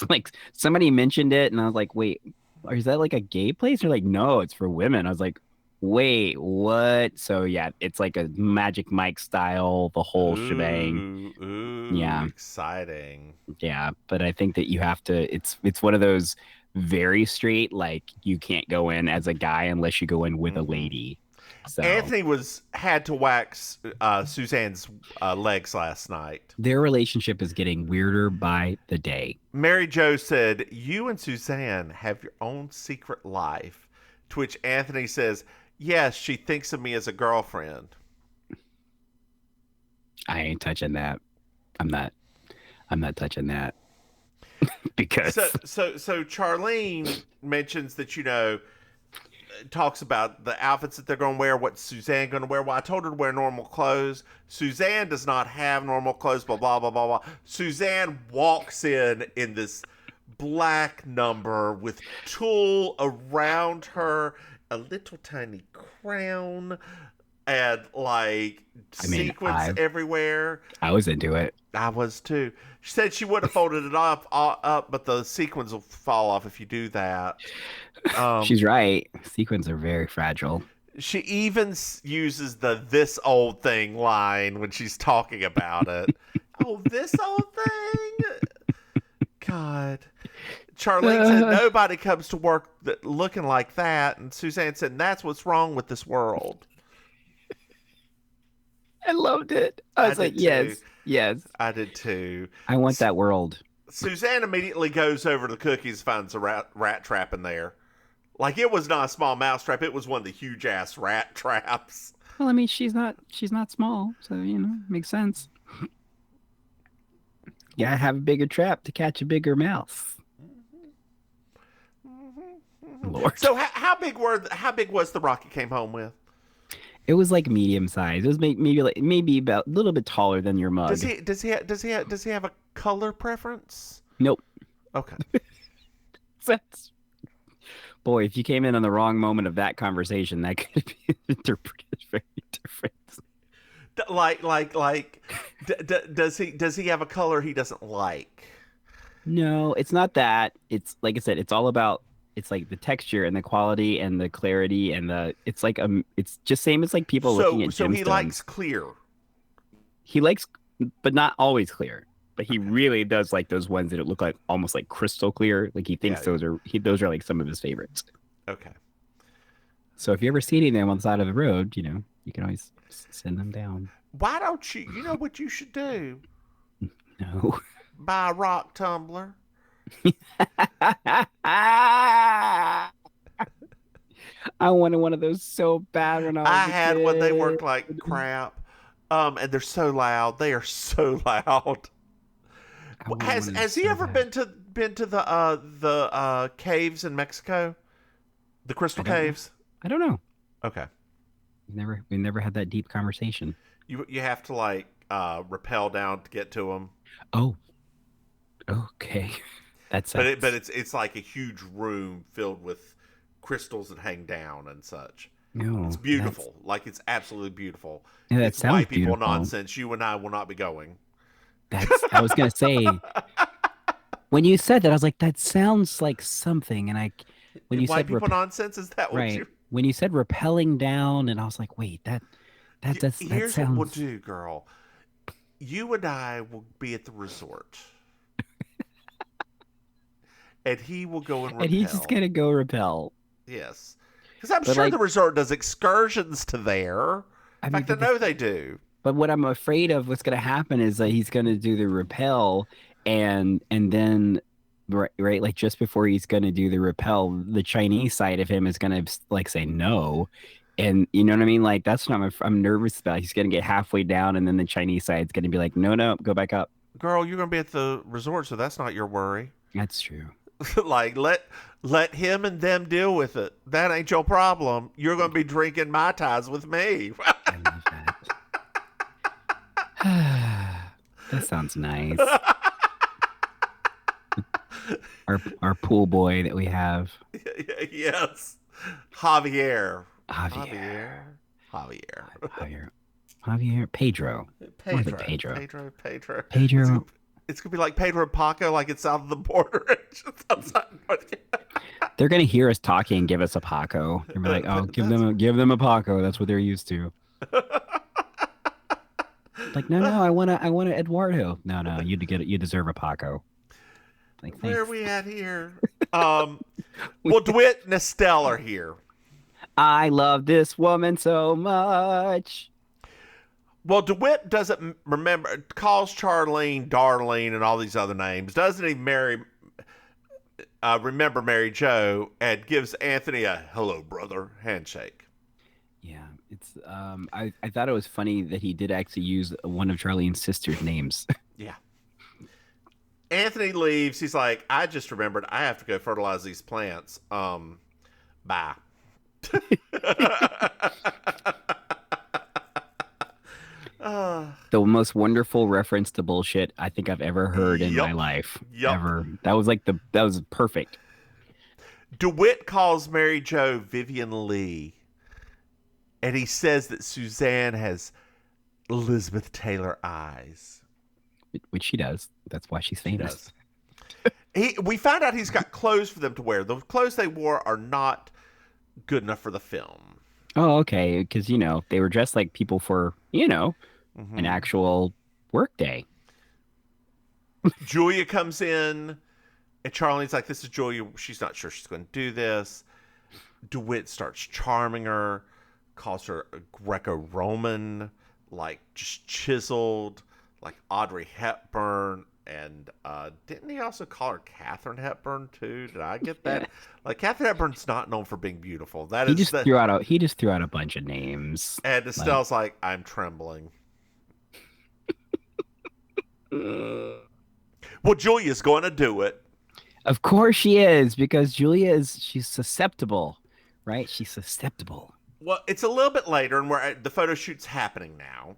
[SPEAKER 2] like somebody mentioned it, and I was like, wait, is that like a gay place? They're like, no, it's for women. I was like, wait, what? So yeah, it's like a Magic Mike style, the whole shebang.
[SPEAKER 1] Ooh,
[SPEAKER 2] yeah,
[SPEAKER 1] exciting.
[SPEAKER 2] Yeah, but I think that you have to. It's one of those very straight, like you can't go in as a guy unless you go in with a lady. So
[SPEAKER 1] Anthony had to wax Suzanne's legs last night.
[SPEAKER 2] Their relationship is getting weirder by the day.
[SPEAKER 1] Mary Jo said, "You and Suzanne have your own secret life." To which Anthony says, "Yes, she thinks of me as a girlfriend."
[SPEAKER 2] I ain't touching that. I'm not touching that. Because
[SPEAKER 1] so Charlene mentions that, talks about the outfits that they're going to wear, what Suzanne going to wear. Well, I told her to wear normal clothes. Suzanne does not have normal clothes, blah, blah, blah, blah, blah. Suzanne walks in this black number with tulle around her, a little tiny crown, and like sequins everywhere.
[SPEAKER 2] I was into it.
[SPEAKER 1] I was too. She said she would have folded it up, but the sequins will fall off if you do that.
[SPEAKER 2] She's right. Sequins are very fragile.
[SPEAKER 1] She even uses the "this old thing" line when she's talking about it. Oh, this old thing? God. Charlene said nobody comes to work looking like that, and Suzanne said that's what's wrong with this world.
[SPEAKER 2] I loved it. I was like, yes.
[SPEAKER 1] I did too.
[SPEAKER 2] I want that world.
[SPEAKER 1] Suzanne immediately goes over to the cookies, finds a rat trap in there. Like, it was not a small mouse trap. It was one of the huge ass rat traps.
[SPEAKER 2] Well, I mean, she's not small, so makes sense. Yeah, have a bigger trap to catch a bigger mouse. Lord.
[SPEAKER 1] So how big was the rock you came home with?
[SPEAKER 2] It was like medium size. It was maybe about a little bit taller than your mug.
[SPEAKER 1] Does he have a color preference?
[SPEAKER 2] Nope.
[SPEAKER 1] Okay.
[SPEAKER 2] Boy, if you came in on the wrong moment of that conversation, that could be interpreted very different.
[SPEAKER 1] Does he have a color he doesn't like?
[SPEAKER 2] No, it's not that. It's like I said, it's all about. It's like the texture and the quality and the clarity and it's like it's just same as like people looking at gemstones.
[SPEAKER 1] So he likes clear.
[SPEAKER 2] He likes, but not always clear. But he really does like those ones that look like almost like crystal clear. Like he thinks those are like some of his favorites.
[SPEAKER 1] Okay.
[SPEAKER 2] So if you ever see them on the side of the road, you can always send them down.
[SPEAKER 1] Why don't you? You know what you should do?
[SPEAKER 2] No.
[SPEAKER 1] Buy a rock tumbler.
[SPEAKER 2] I wanted one of those so bad when I
[SPEAKER 1] had
[SPEAKER 2] kid.
[SPEAKER 1] one. They work like crap, and they're so loud. They are so loud. Has he ever been to the caves in Mexico? The crystal caves?
[SPEAKER 2] I don't know.
[SPEAKER 1] Okay.
[SPEAKER 2] We never had that deep conversation.
[SPEAKER 1] You have to like rappel down to get to them.
[SPEAKER 2] Oh. Okay. That's
[SPEAKER 1] but it's like a huge room filled with crystals that hang down and such.
[SPEAKER 2] No,
[SPEAKER 1] it's beautiful. Like, it's absolutely beautiful.
[SPEAKER 2] Yeah, that
[SPEAKER 1] it's
[SPEAKER 2] sounds
[SPEAKER 1] white people
[SPEAKER 2] beautiful.
[SPEAKER 1] nonsense. You and I will not be going.
[SPEAKER 2] I was gonna say. When you said that, I was like, that sounds like something. And when you
[SPEAKER 1] White
[SPEAKER 2] said
[SPEAKER 1] people nonsense, is that what
[SPEAKER 2] right,
[SPEAKER 1] you?
[SPEAKER 2] when you said rappelling down, and I was like, wait, that
[SPEAKER 1] Here's what we'll
[SPEAKER 2] sounds.
[SPEAKER 1] do, girl. You and I will be at the resort, and he will go and
[SPEAKER 2] And he's just
[SPEAKER 1] rappel.
[SPEAKER 2] gonna go rappel.
[SPEAKER 1] Yes, because I'm
[SPEAKER 2] But
[SPEAKER 1] sure
[SPEAKER 2] like,
[SPEAKER 1] the resort does excursions to there.
[SPEAKER 2] I
[SPEAKER 1] In
[SPEAKER 2] mean,
[SPEAKER 1] fact, I know they do.
[SPEAKER 2] but what I'm afraid of what's gonna happen is that he's gonna do the rappel, and then right, like just before he's gonna do the rappel, the Chinese side of him is gonna like say no. And you know what I mean? Like that's what I'm nervous about. He's gonna get halfway down, and then the Chinese side's gonna be like, no, no, go back up.
[SPEAKER 1] Girl, you're gonna be at the resort, so that's not your worry.
[SPEAKER 2] That's true.
[SPEAKER 1] Like let him and them deal with it. That ain't your problem. You're gonna be drinking Mai Tais with me.
[SPEAKER 2] I love that. That sounds nice. Our pool boy that we have,
[SPEAKER 1] Yes, Javier.
[SPEAKER 2] Javier,
[SPEAKER 1] Javier.
[SPEAKER 2] Javier, Pedro. More like
[SPEAKER 1] Pedro.
[SPEAKER 2] Pedro.
[SPEAKER 1] Pedro.
[SPEAKER 2] Pedro.
[SPEAKER 1] It's gonna be like Pedro and Paco, like it's south of the border. Just outside North Carolina.
[SPEAKER 2] They're gonna hear us talking and give us a Paco. And be like, oh, give them a Paco. That's what they're used to. Like, no, I want a Eduardo. No, you deserve a Paco. Like, thanks.
[SPEAKER 1] Where are we at here? Well, DeWitt and Estelle are here.
[SPEAKER 2] I love this woman so much.
[SPEAKER 1] Well, DeWitt doesn't remember, calls Charlene, Darlene, and all these other names. Doesn't even remember Mary Jo, and gives Anthony a hello, brother handshake.
[SPEAKER 2] Yeah, it's I thought it was funny that he did actually use one of Charlene's sister's names.
[SPEAKER 1] Yeah. Anthony leaves. He's like, I just remembered I have to go fertilize these plants. Bye.
[SPEAKER 2] The most wonderful reference to bullshit I think I've ever heard in my life.
[SPEAKER 1] Yep.
[SPEAKER 2] Ever. That was perfect.
[SPEAKER 1] DeWitt calls Mary Jo Vivian Lee. And he says that Suzanne has Elizabeth Taylor eyes.
[SPEAKER 2] Which she does. That's why she's famous.
[SPEAKER 1] We found out he's got clothes for them to wear. The clothes they wore are not good enough for the film.
[SPEAKER 2] Oh, okay. Because, they were dressed like people for, an actual work day.
[SPEAKER 1] Julia comes in, and Charlene's like, this is Julia. She's not sure she's going to do this. DeWitt starts charming her, calls her a Greco-Roman, like just chiseled, like Audrey Hepburn. And didn't he also call her Katharine Hepburn too? Did I get that? Like Katharine Hepburn's not known for being beautiful. He just threw
[SPEAKER 2] out a bunch of names.
[SPEAKER 1] And Estelle's like, I'm trembling. Well, Julia's going to do it.
[SPEAKER 2] Of course she is, because she's susceptible, right? She's susceptible.
[SPEAKER 1] Well, it's a little bit later, and the photo shoot's happening now.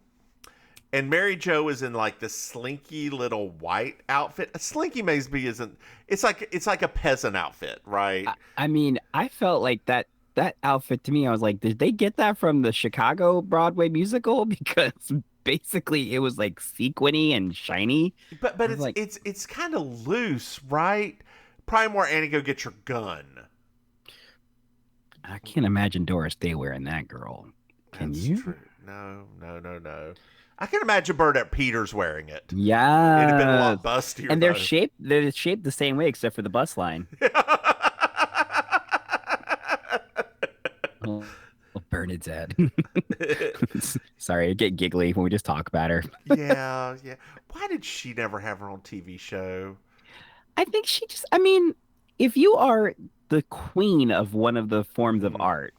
[SPEAKER 1] And Mary Jo is in like this slinky little white outfit. A slinky maybe isn't. It's like a peasant outfit, right?
[SPEAKER 2] I mean, I felt like that outfit to me. I was like, did they get that from the Chicago Broadway musical? Because basically, it was like sequiny and shiny.
[SPEAKER 1] But it's kind of loose, right? Probably more Annie, go get your gun.
[SPEAKER 2] I can't imagine Doris Day wearing that, girl. Can
[SPEAKER 1] That's
[SPEAKER 2] you?
[SPEAKER 1] True. No. I can imagine Bernadette Peters wearing it.
[SPEAKER 2] Yeah.
[SPEAKER 1] It'd have been a lot bustier.
[SPEAKER 2] And they're shaped the same way except for the bus line. Oh, Bernadette. Sorry, I get giggly when we just talk about her.
[SPEAKER 1] Yeah. Why did she never have her own TV show?
[SPEAKER 2] I think if you are the queen of one of the forms of art,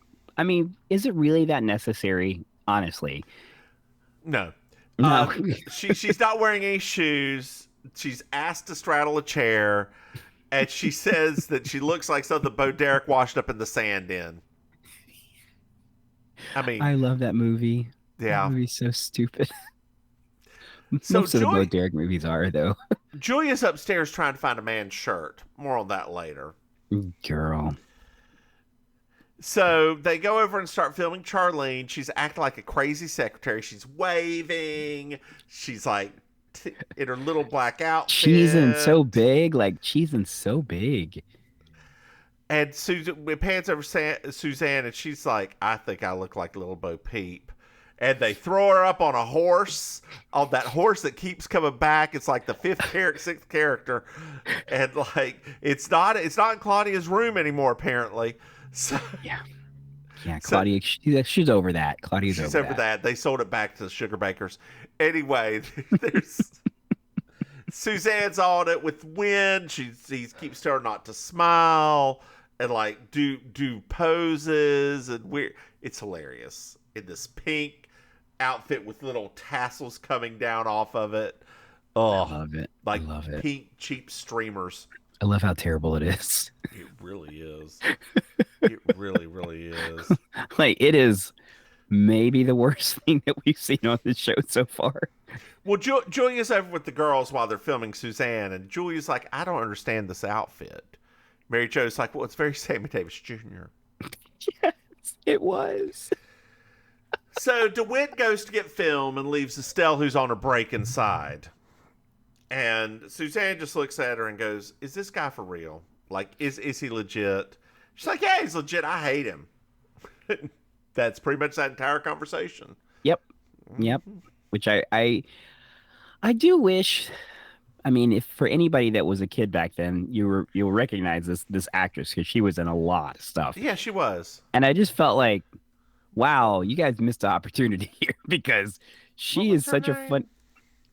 [SPEAKER 2] is it really that necessary, honestly?
[SPEAKER 1] No.
[SPEAKER 2] No.
[SPEAKER 1] She's not wearing any shoes. She's asked to straddle a chair, and she says that she looks like something Bo Derek washed up in the sand in.
[SPEAKER 2] I love that movie.
[SPEAKER 1] Yeah.
[SPEAKER 2] That movie's so stupid.
[SPEAKER 1] So
[SPEAKER 2] most of the Bo Derek movies are, though.
[SPEAKER 1] Julia's upstairs trying to find a man's shirt. More on that later.
[SPEAKER 2] Girl.
[SPEAKER 1] So they go over and start filming Charlene. She's acting like a crazy secretary. She's waving. She's like in her little black
[SPEAKER 2] Cheesing so
[SPEAKER 1] outfit.
[SPEAKER 2] big, like cheesing so big.
[SPEAKER 1] And Susan, it pans over Suzanne, and she's like, "I think I look like Little Bo Peep." And they throw her up on a horse, on that horse that keeps coming back. It's like the sixth character, and like it's not in Claudia's room anymore, apparently. So
[SPEAKER 2] Yeah. Yeah,
[SPEAKER 1] so
[SPEAKER 2] Claudia, she's over that. Claudia's
[SPEAKER 1] she's
[SPEAKER 2] over
[SPEAKER 1] over
[SPEAKER 2] that.
[SPEAKER 1] that. They sold it back to the sugar bakers. Anyway, there's Suzanne's on it with Win. She keeps telling her not to smile and like do poses and weird. It's hilarious in this pink outfit with little tassels coming down off of it. Oh,
[SPEAKER 2] I love it.
[SPEAKER 1] like
[SPEAKER 2] I love it.
[SPEAKER 1] pink cheap streamers.
[SPEAKER 2] I love how terrible it is.
[SPEAKER 1] It really is. It really, really is.
[SPEAKER 2] Like, it is maybe the worst thing that we've seen on this show so far.
[SPEAKER 1] Well, Julia's over with the girls while they're filming Suzanne, and Julia's like, "I don't understand this outfit." Mary Jo's like, "Well, it's very Sammy Davis Jr."
[SPEAKER 2] Yes, it was.
[SPEAKER 1] So DeWitt goes to get film and leaves Estelle, who's on a break, inside. And Suzanne just looks at her and goes, "Is this guy for real? Like, is he legit?" She's like, "Yeah, he's legit. I hate him." That's pretty much that entire conversation.
[SPEAKER 2] Yep. Yep. Which I do wish. I mean, if for anybody that was a kid back then, you'll recognize this actress because she was in a lot of stuff.
[SPEAKER 1] Yeah, she was.
[SPEAKER 2] And I just felt like, wow, you guys missed the opportunity here because she is such a fun.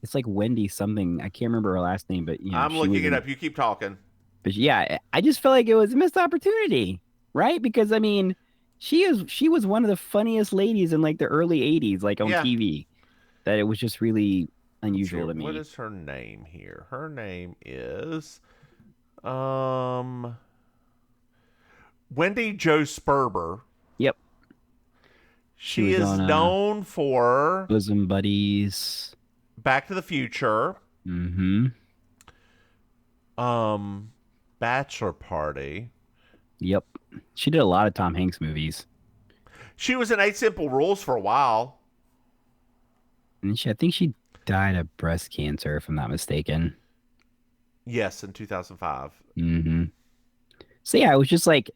[SPEAKER 2] It's like Wendy something. I can't remember her last name, but
[SPEAKER 1] I'm looking it up. You keep talking.
[SPEAKER 2] But yeah, I just felt like it was a missed opportunity, right? Because I mean, she was one of the funniest ladies in like the early '80s, like on TV. That it was just really unusual to me.
[SPEAKER 1] What is her name here? Her name is Wendy Jo Sperber.
[SPEAKER 2] Yep.
[SPEAKER 1] She is known for
[SPEAKER 2] Bosom Buddies,
[SPEAKER 1] Back to the Future.
[SPEAKER 2] Mm-hmm.
[SPEAKER 1] Bachelor Party.
[SPEAKER 2] Yep. She did a lot of Tom Hanks movies.
[SPEAKER 1] She was in 8 Simple Rules for a while.
[SPEAKER 2] And I think she died of breast cancer, if I'm not mistaken.
[SPEAKER 1] Yes, in 2005.
[SPEAKER 2] Mm-hmm. So yeah, it was just like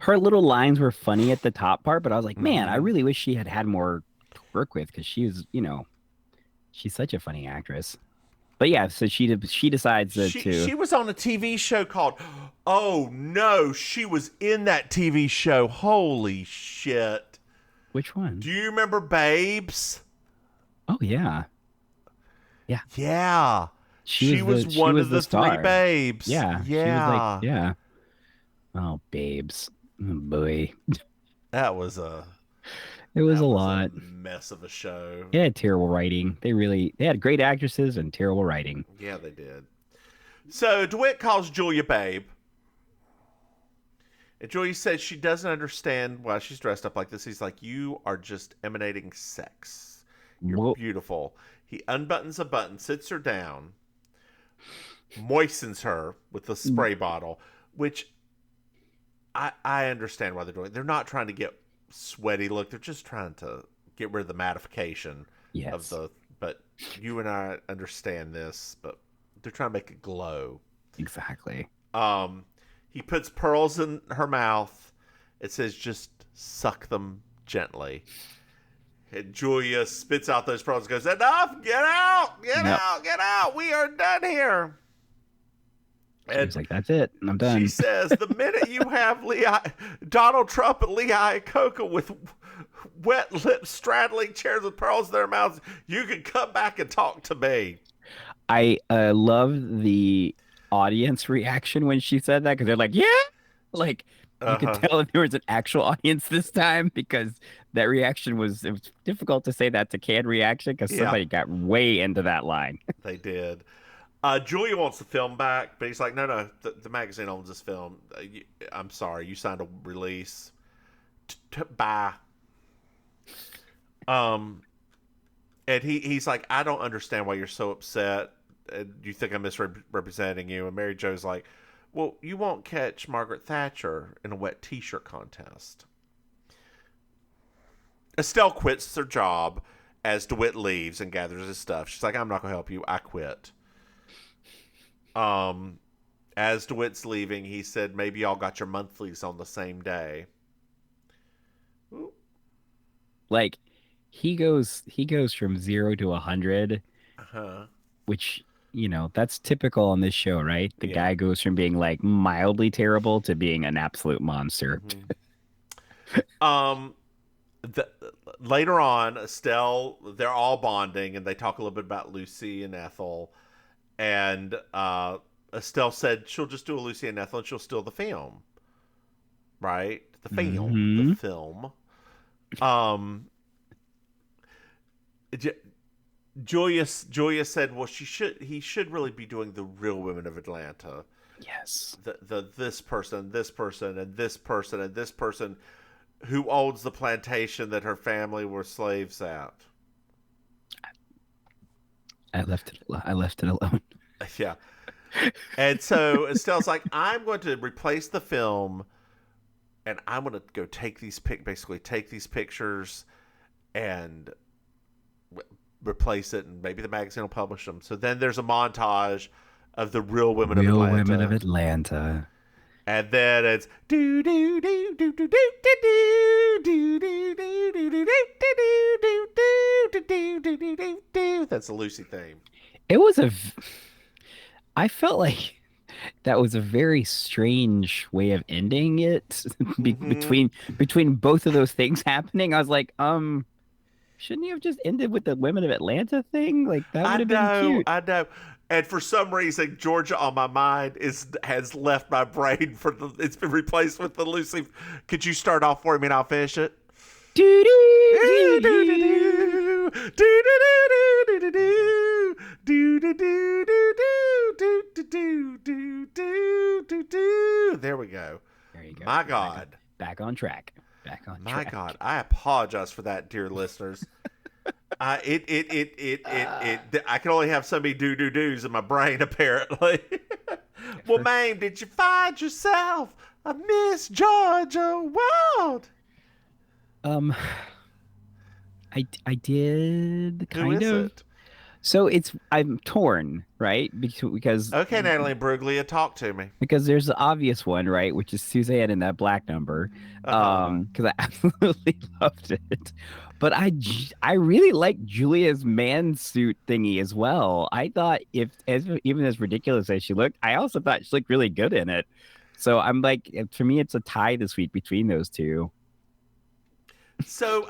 [SPEAKER 2] her little lines were funny at the top part, but I was like, man, I really wish she had more to work with because she was, she's such a funny actress. But yeah, so she decides
[SPEAKER 1] she was on a TV show called, oh no, she was in that TV show. Holy shit.
[SPEAKER 2] Which one?
[SPEAKER 1] Do you remember Babes?
[SPEAKER 2] Oh yeah. Yeah.
[SPEAKER 1] Yeah. She was one of the three babes.
[SPEAKER 2] Yeah.
[SPEAKER 1] Yeah.
[SPEAKER 2] She was yeah. Oh, Babes. Oh, boy.
[SPEAKER 1] That was a
[SPEAKER 2] lot.
[SPEAKER 1] Mess of a show.
[SPEAKER 2] They had terrible writing. They had great actresses and terrible writing.
[SPEAKER 1] Yeah, they did. So DeWitt calls Julia babe. And Julia says she doesn't understand why she's dressed up like this. He's like, you are just emanating sex. You're beautiful. He unbuttons a button, sits her down, moistens her with a spray bottle, which I understand why they're doing it. They're not trying to get sweaty look. They're just trying to get rid of the mattification of the. But you and I understand this, but they're trying to make it glow.
[SPEAKER 2] Exactly.
[SPEAKER 1] He puts pearls in her mouth. It says just suck them gently. And Julia spits out those pearls and goes, enough! Get out! Get out! We are done here.
[SPEAKER 2] And she's like, that's it. I'm done.
[SPEAKER 1] She says, the minute you have Donald Trump and Lee Iacocca with wet lips straddling chairs with pearls in their mouths, you can come back and talk to me.
[SPEAKER 2] I love the audience reaction when she said that because they're like, yeah! Like, you could tell there was an actual audience this time because that reaction it was difficult to say that to canned reaction because somebody got way into that line.
[SPEAKER 1] They did. Julia wants the film back, but he's like, no, the magazine owns this film. I'm sorry, you signed a release. Bye. And he's like, I don't understand why you're so upset. You think I'm misrepresenting you? And Mary Jo's like, well, you won't catch Margaret Thatcher in a wet T-shirt contest. Estelle quits her job as DeWitt leaves and gathers his stuff. She's like, I'm not going to help you. I quit. As DeWitt's leaving, he said, maybe y'all got your monthlies on the same day. Ooh.
[SPEAKER 2] Like, he goes from 0 to 100, which, that's typical on this show, right? The guy goes from being like mildly terrible to being an absolute monster.
[SPEAKER 1] Later on, Estelle, they're all bonding, and they talk a little bit about Lucy and Ethel. And Estelle said she'll just do a Lucy and Ethel, and she'll steal the film. Right? The film. Julia said, well, he should really be doing the Real Women of Atlanta.
[SPEAKER 2] Yes.
[SPEAKER 1] The this person, and this person, and this person who owns the plantation that her family were slaves at.
[SPEAKER 2] I left it alone.
[SPEAKER 1] Yeah. And so Estelle's like, I'm going to replace the film, and I'm going to go take these pictures and replace it, and maybe the magazine will publish them. So then there's a montage of the Real Women of
[SPEAKER 2] Atlanta.
[SPEAKER 1] And then it's do do do do do do do do do do do do do do do do do. That's the Lucy theme.
[SPEAKER 2] It was I felt like that was a very strange way of ending it between both of those things happening. I was like, shouldn't you have just ended with the Women of Atlanta thing? Like that would have been cute.
[SPEAKER 1] I know. And for some reason, Georgia on My Mind has left my brain it's been replaced with the Lucy. Could you start off for me and I'll finish it? There we go.
[SPEAKER 2] There you go.
[SPEAKER 1] My God.
[SPEAKER 2] Back on track.
[SPEAKER 1] My God. I apologize for that, dear listeners. I can only have so many do-do-dos in my brain, apparently. Well, Maim, did you find yourself a Miss Georgia Wald?
[SPEAKER 2] I did kind
[SPEAKER 1] Who is
[SPEAKER 2] of.
[SPEAKER 1] it?
[SPEAKER 2] So I'm torn, right? Because
[SPEAKER 1] Okay, Natalie Bruglia, talk to me.
[SPEAKER 2] Because there's the obvious one, right? Which is Suzanne in that black number. Because I absolutely loved it. But I really like Julia's man suit thingy as well. I thought even as ridiculous as she looked, I also thought she looked really good in it. So I'm like, for me, it's a tie this week between those two.
[SPEAKER 1] So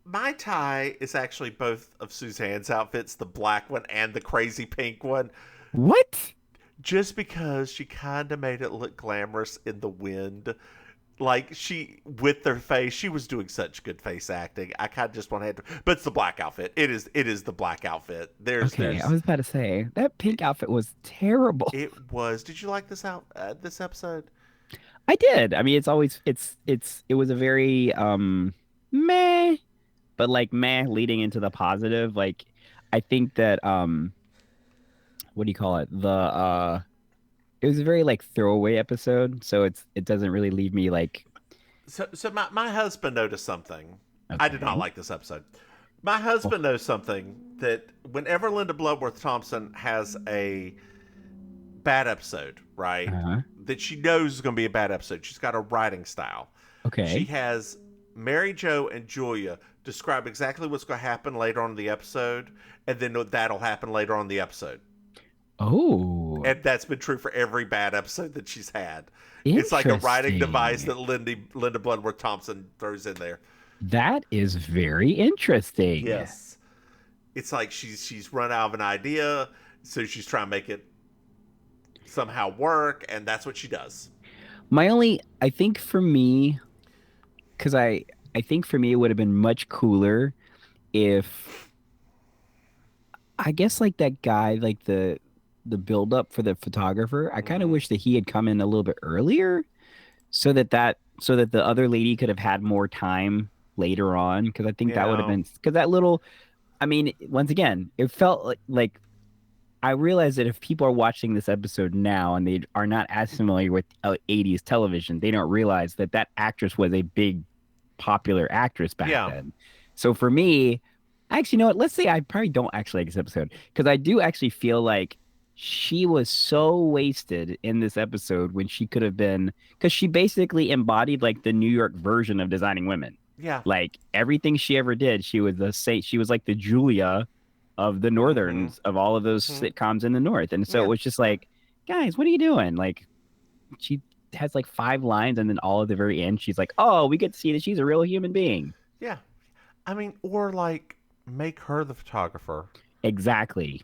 [SPEAKER 1] my tie is actually both of Suzanne's outfits, the black one and the crazy pink one.
[SPEAKER 2] What?
[SPEAKER 1] Just because she kind of made it look glamorous in the wind. Like with their face, she was doing such good face acting. I kind of just want to but it's the black outfit. It is the black outfit. I
[SPEAKER 2] was about to say that pink outfit was terrible.
[SPEAKER 1] It was. Did you like this episode?
[SPEAKER 2] I did. I mean, it was a very meh, but like meh leading into the positive. Like, I think that what do you call it? It was a very like throwaway episode, so it doesn't really leave me like.
[SPEAKER 1] So my husband noticed something.
[SPEAKER 2] Okay.
[SPEAKER 1] I did not like this episode. My husband knows something that whenever Linda Bloodworth Thompson has a bad episode, right? That she knows is going to be a bad episode. She's got a writing style.
[SPEAKER 2] Okay.
[SPEAKER 1] She has Mary Jo and Julia describe exactly what's going to happen later on in the episode, and then that'll happen later on in the episode.
[SPEAKER 2] Oh.
[SPEAKER 1] And that's been true for every bad episode that she's had. It's like a writing device that Linda Bloodworth Thompson throws in there.
[SPEAKER 2] That is very interesting.
[SPEAKER 1] Yes. It's like she's run out of an idea, so she's trying to make it somehow work, and that's what she does.
[SPEAKER 2] I think for me, because I think for me it would have been much cooler if, I guess, like that guy, like the build up for the photographer, I kind of wish that he had come in a little bit earlier so that the other lady could have had more time later on, because I think that would have been, because that little, I mean, once again, it felt like I realize that if people are watching this episode now and they are not as familiar with 80s television, they don't realize that actress was a big popular actress back then. So for me, actually, you know what? Let's say I probably don't actually like this episode because I do actually feel like she was so wasted in this episode when she could have been, because she basically embodied like the New York version of Designing Women.
[SPEAKER 1] Yeah.
[SPEAKER 2] Like everything she ever did, she was she was like the Julia of the Northerns of all of those sitcoms in the North. And so it was just like, guys, what are you doing? Like she has like 5 lines and then all at the very end, she's like, oh, we get to see that she's a real human being.
[SPEAKER 1] Yeah. I mean, or like make her the photographer.
[SPEAKER 2] Exactly.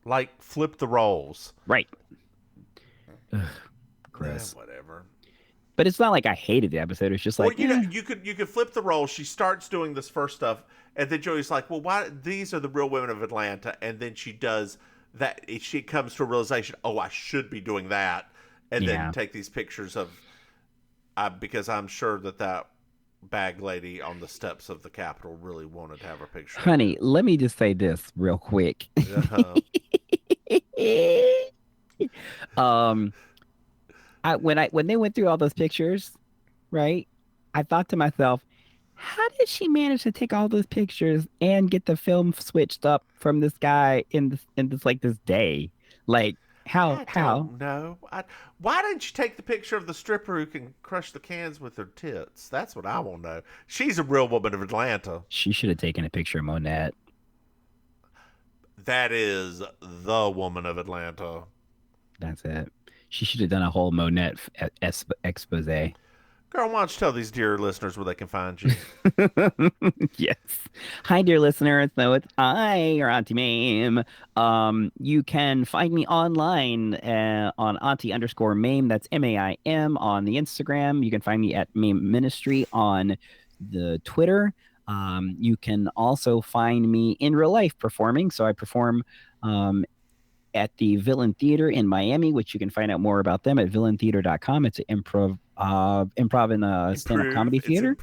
[SPEAKER 1] Like flip the roles.
[SPEAKER 2] Right. Ugh, gross.
[SPEAKER 1] Whatever.
[SPEAKER 2] But it's not like I hated the episode. It's just like,
[SPEAKER 1] well, you could flip the role. She starts doing this first stuff, and then Joey's like, "Well, why? These are the real women of Atlanta." And then she does that. She comes to a realization, "Oh, I should be doing that," and then take these pictures of, because I'm sure that bag lady on the steps of the Capitol really wanted to have her picture.
[SPEAKER 2] Honey, let me just say this real quick. When they went through all those pictures, right? I thought to myself, how did she manage to take all those pictures and get the film switched up from this guy in this day? Like how?
[SPEAKER 1] No. Why didn't you take the picture of the stripper who can crush the cans with her tits? That's what I want to know. She's a real woman of Atlanta.
[SPEAKER 2] She should have taken a picture of Monette.
[SPEAKER 1] That is the woman of Atlanta.
[SPEAKER 2] That's it. She should have done a whole Monette expose.
[SPEAKER 1] Girl, why don't you tell these dear listeners where they can find you?
[SPEAKER 2] Yes. Hi, dear listeners. So it's I, your Auntie Maim. You can find me online on Auntie_Maim. That's MAIM on the Instagram. You can find me at Maim Ministry on the Twitter. You can also find me in real life performing. So I perform at the Villain Theater in Miami, which you can find out more about them at villaintheater.com. It's an improv and stand-up comedy theater.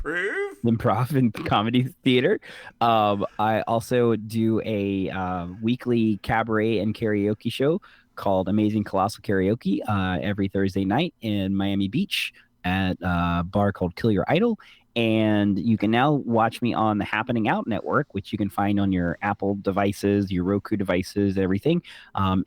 [SPEAKER 2] Improv and comedy theater. I also do a weekly cabaret and karaoke show called Amazing Colossal Karaoke every Thursday night in Miami Beach at a bar called Kill Your Idol. And you can now watch me on the Happening Out Network, which you can find on your Apple devices, your Roku devices, everything.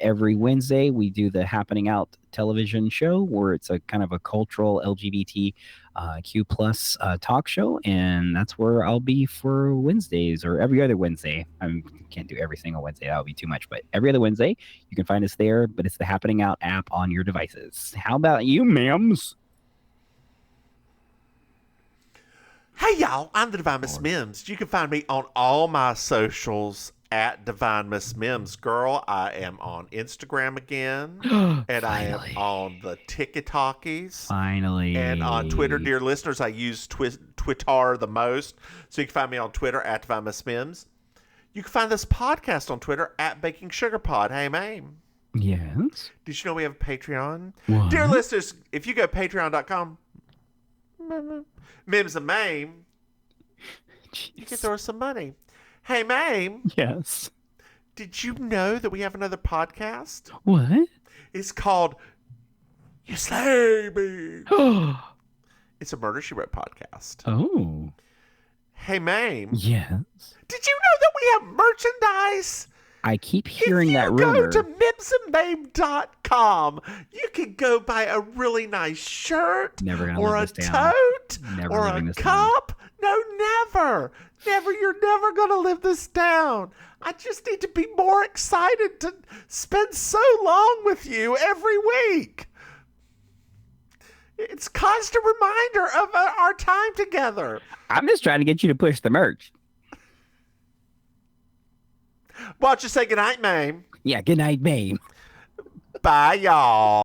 [SPEAKER 2] Every Wednesday, we do the Happening Out television show, where it's a kind of a cultural LGBTQ plus talk show. And that's where I'll be for Wednesdays, or every other Wednesday. I can't do every single Wednesday. That would be too much. But every other Wednesday, you can find us there. But it's the Happening Out app on your devices. How about you, Mims?
[SPEAKER 1] Hey y'all, I'm the Divine Miss Mims. You can find me on all my socials at Divine Miss Mims. Girl, I am on Instagram again. And I am on the TikTokies.
[SPEAKER 2] Finally.
[SPEAKER 1] And on Twitter, dear listeners, I use Twitter the most. So you can find me on Twitter at Divine Miss Mims. You can find this podcast on Twitter at Baking Sugar Pod. Hey, Maim.
[SPEAKER 2] Yes.
[SPEAKER 1] Did you know we have a Patreon?
[SPEAKER 2] What?
[SPEAKER 1] Dear listeners, if you go patreon.com, Mims and Maim, you can throw us some money. Hey, Maim.
[SPEAKER 2] Yes.
[SPEAKER 1] Did you know that we have another podcast?
[SPEAKER 2] What?
[SPEAKER 1] It's called You Slay Me. It's a Murder, She Wrote podcast.
[SPEAKER 2] Oh.
[SPEAKER 1] Hey, Maim.
[SPEAKER 2] Yes.
[SPEAKER 1] Did you know that we have merchandise?
[SPEAKER 2] I keep hearing that rumor.
[SPEAKER 1] If you go to mimsandmaim.com, you can go buy a really nice shirt, or a tote, or a cup. No, never. Never. You're never going to live this down. I just need to be more excited to spend so long with you every week. It's a constant reminder of our time together.
[SPEAKER 2] I'm just trying to get you to push the merch.
[SPEAKER 1] Why don't you say goodnight, Maim?
[SPEAKER 2] Yeah, good night, babe.
[SPEAKER 1] Bye, y'all.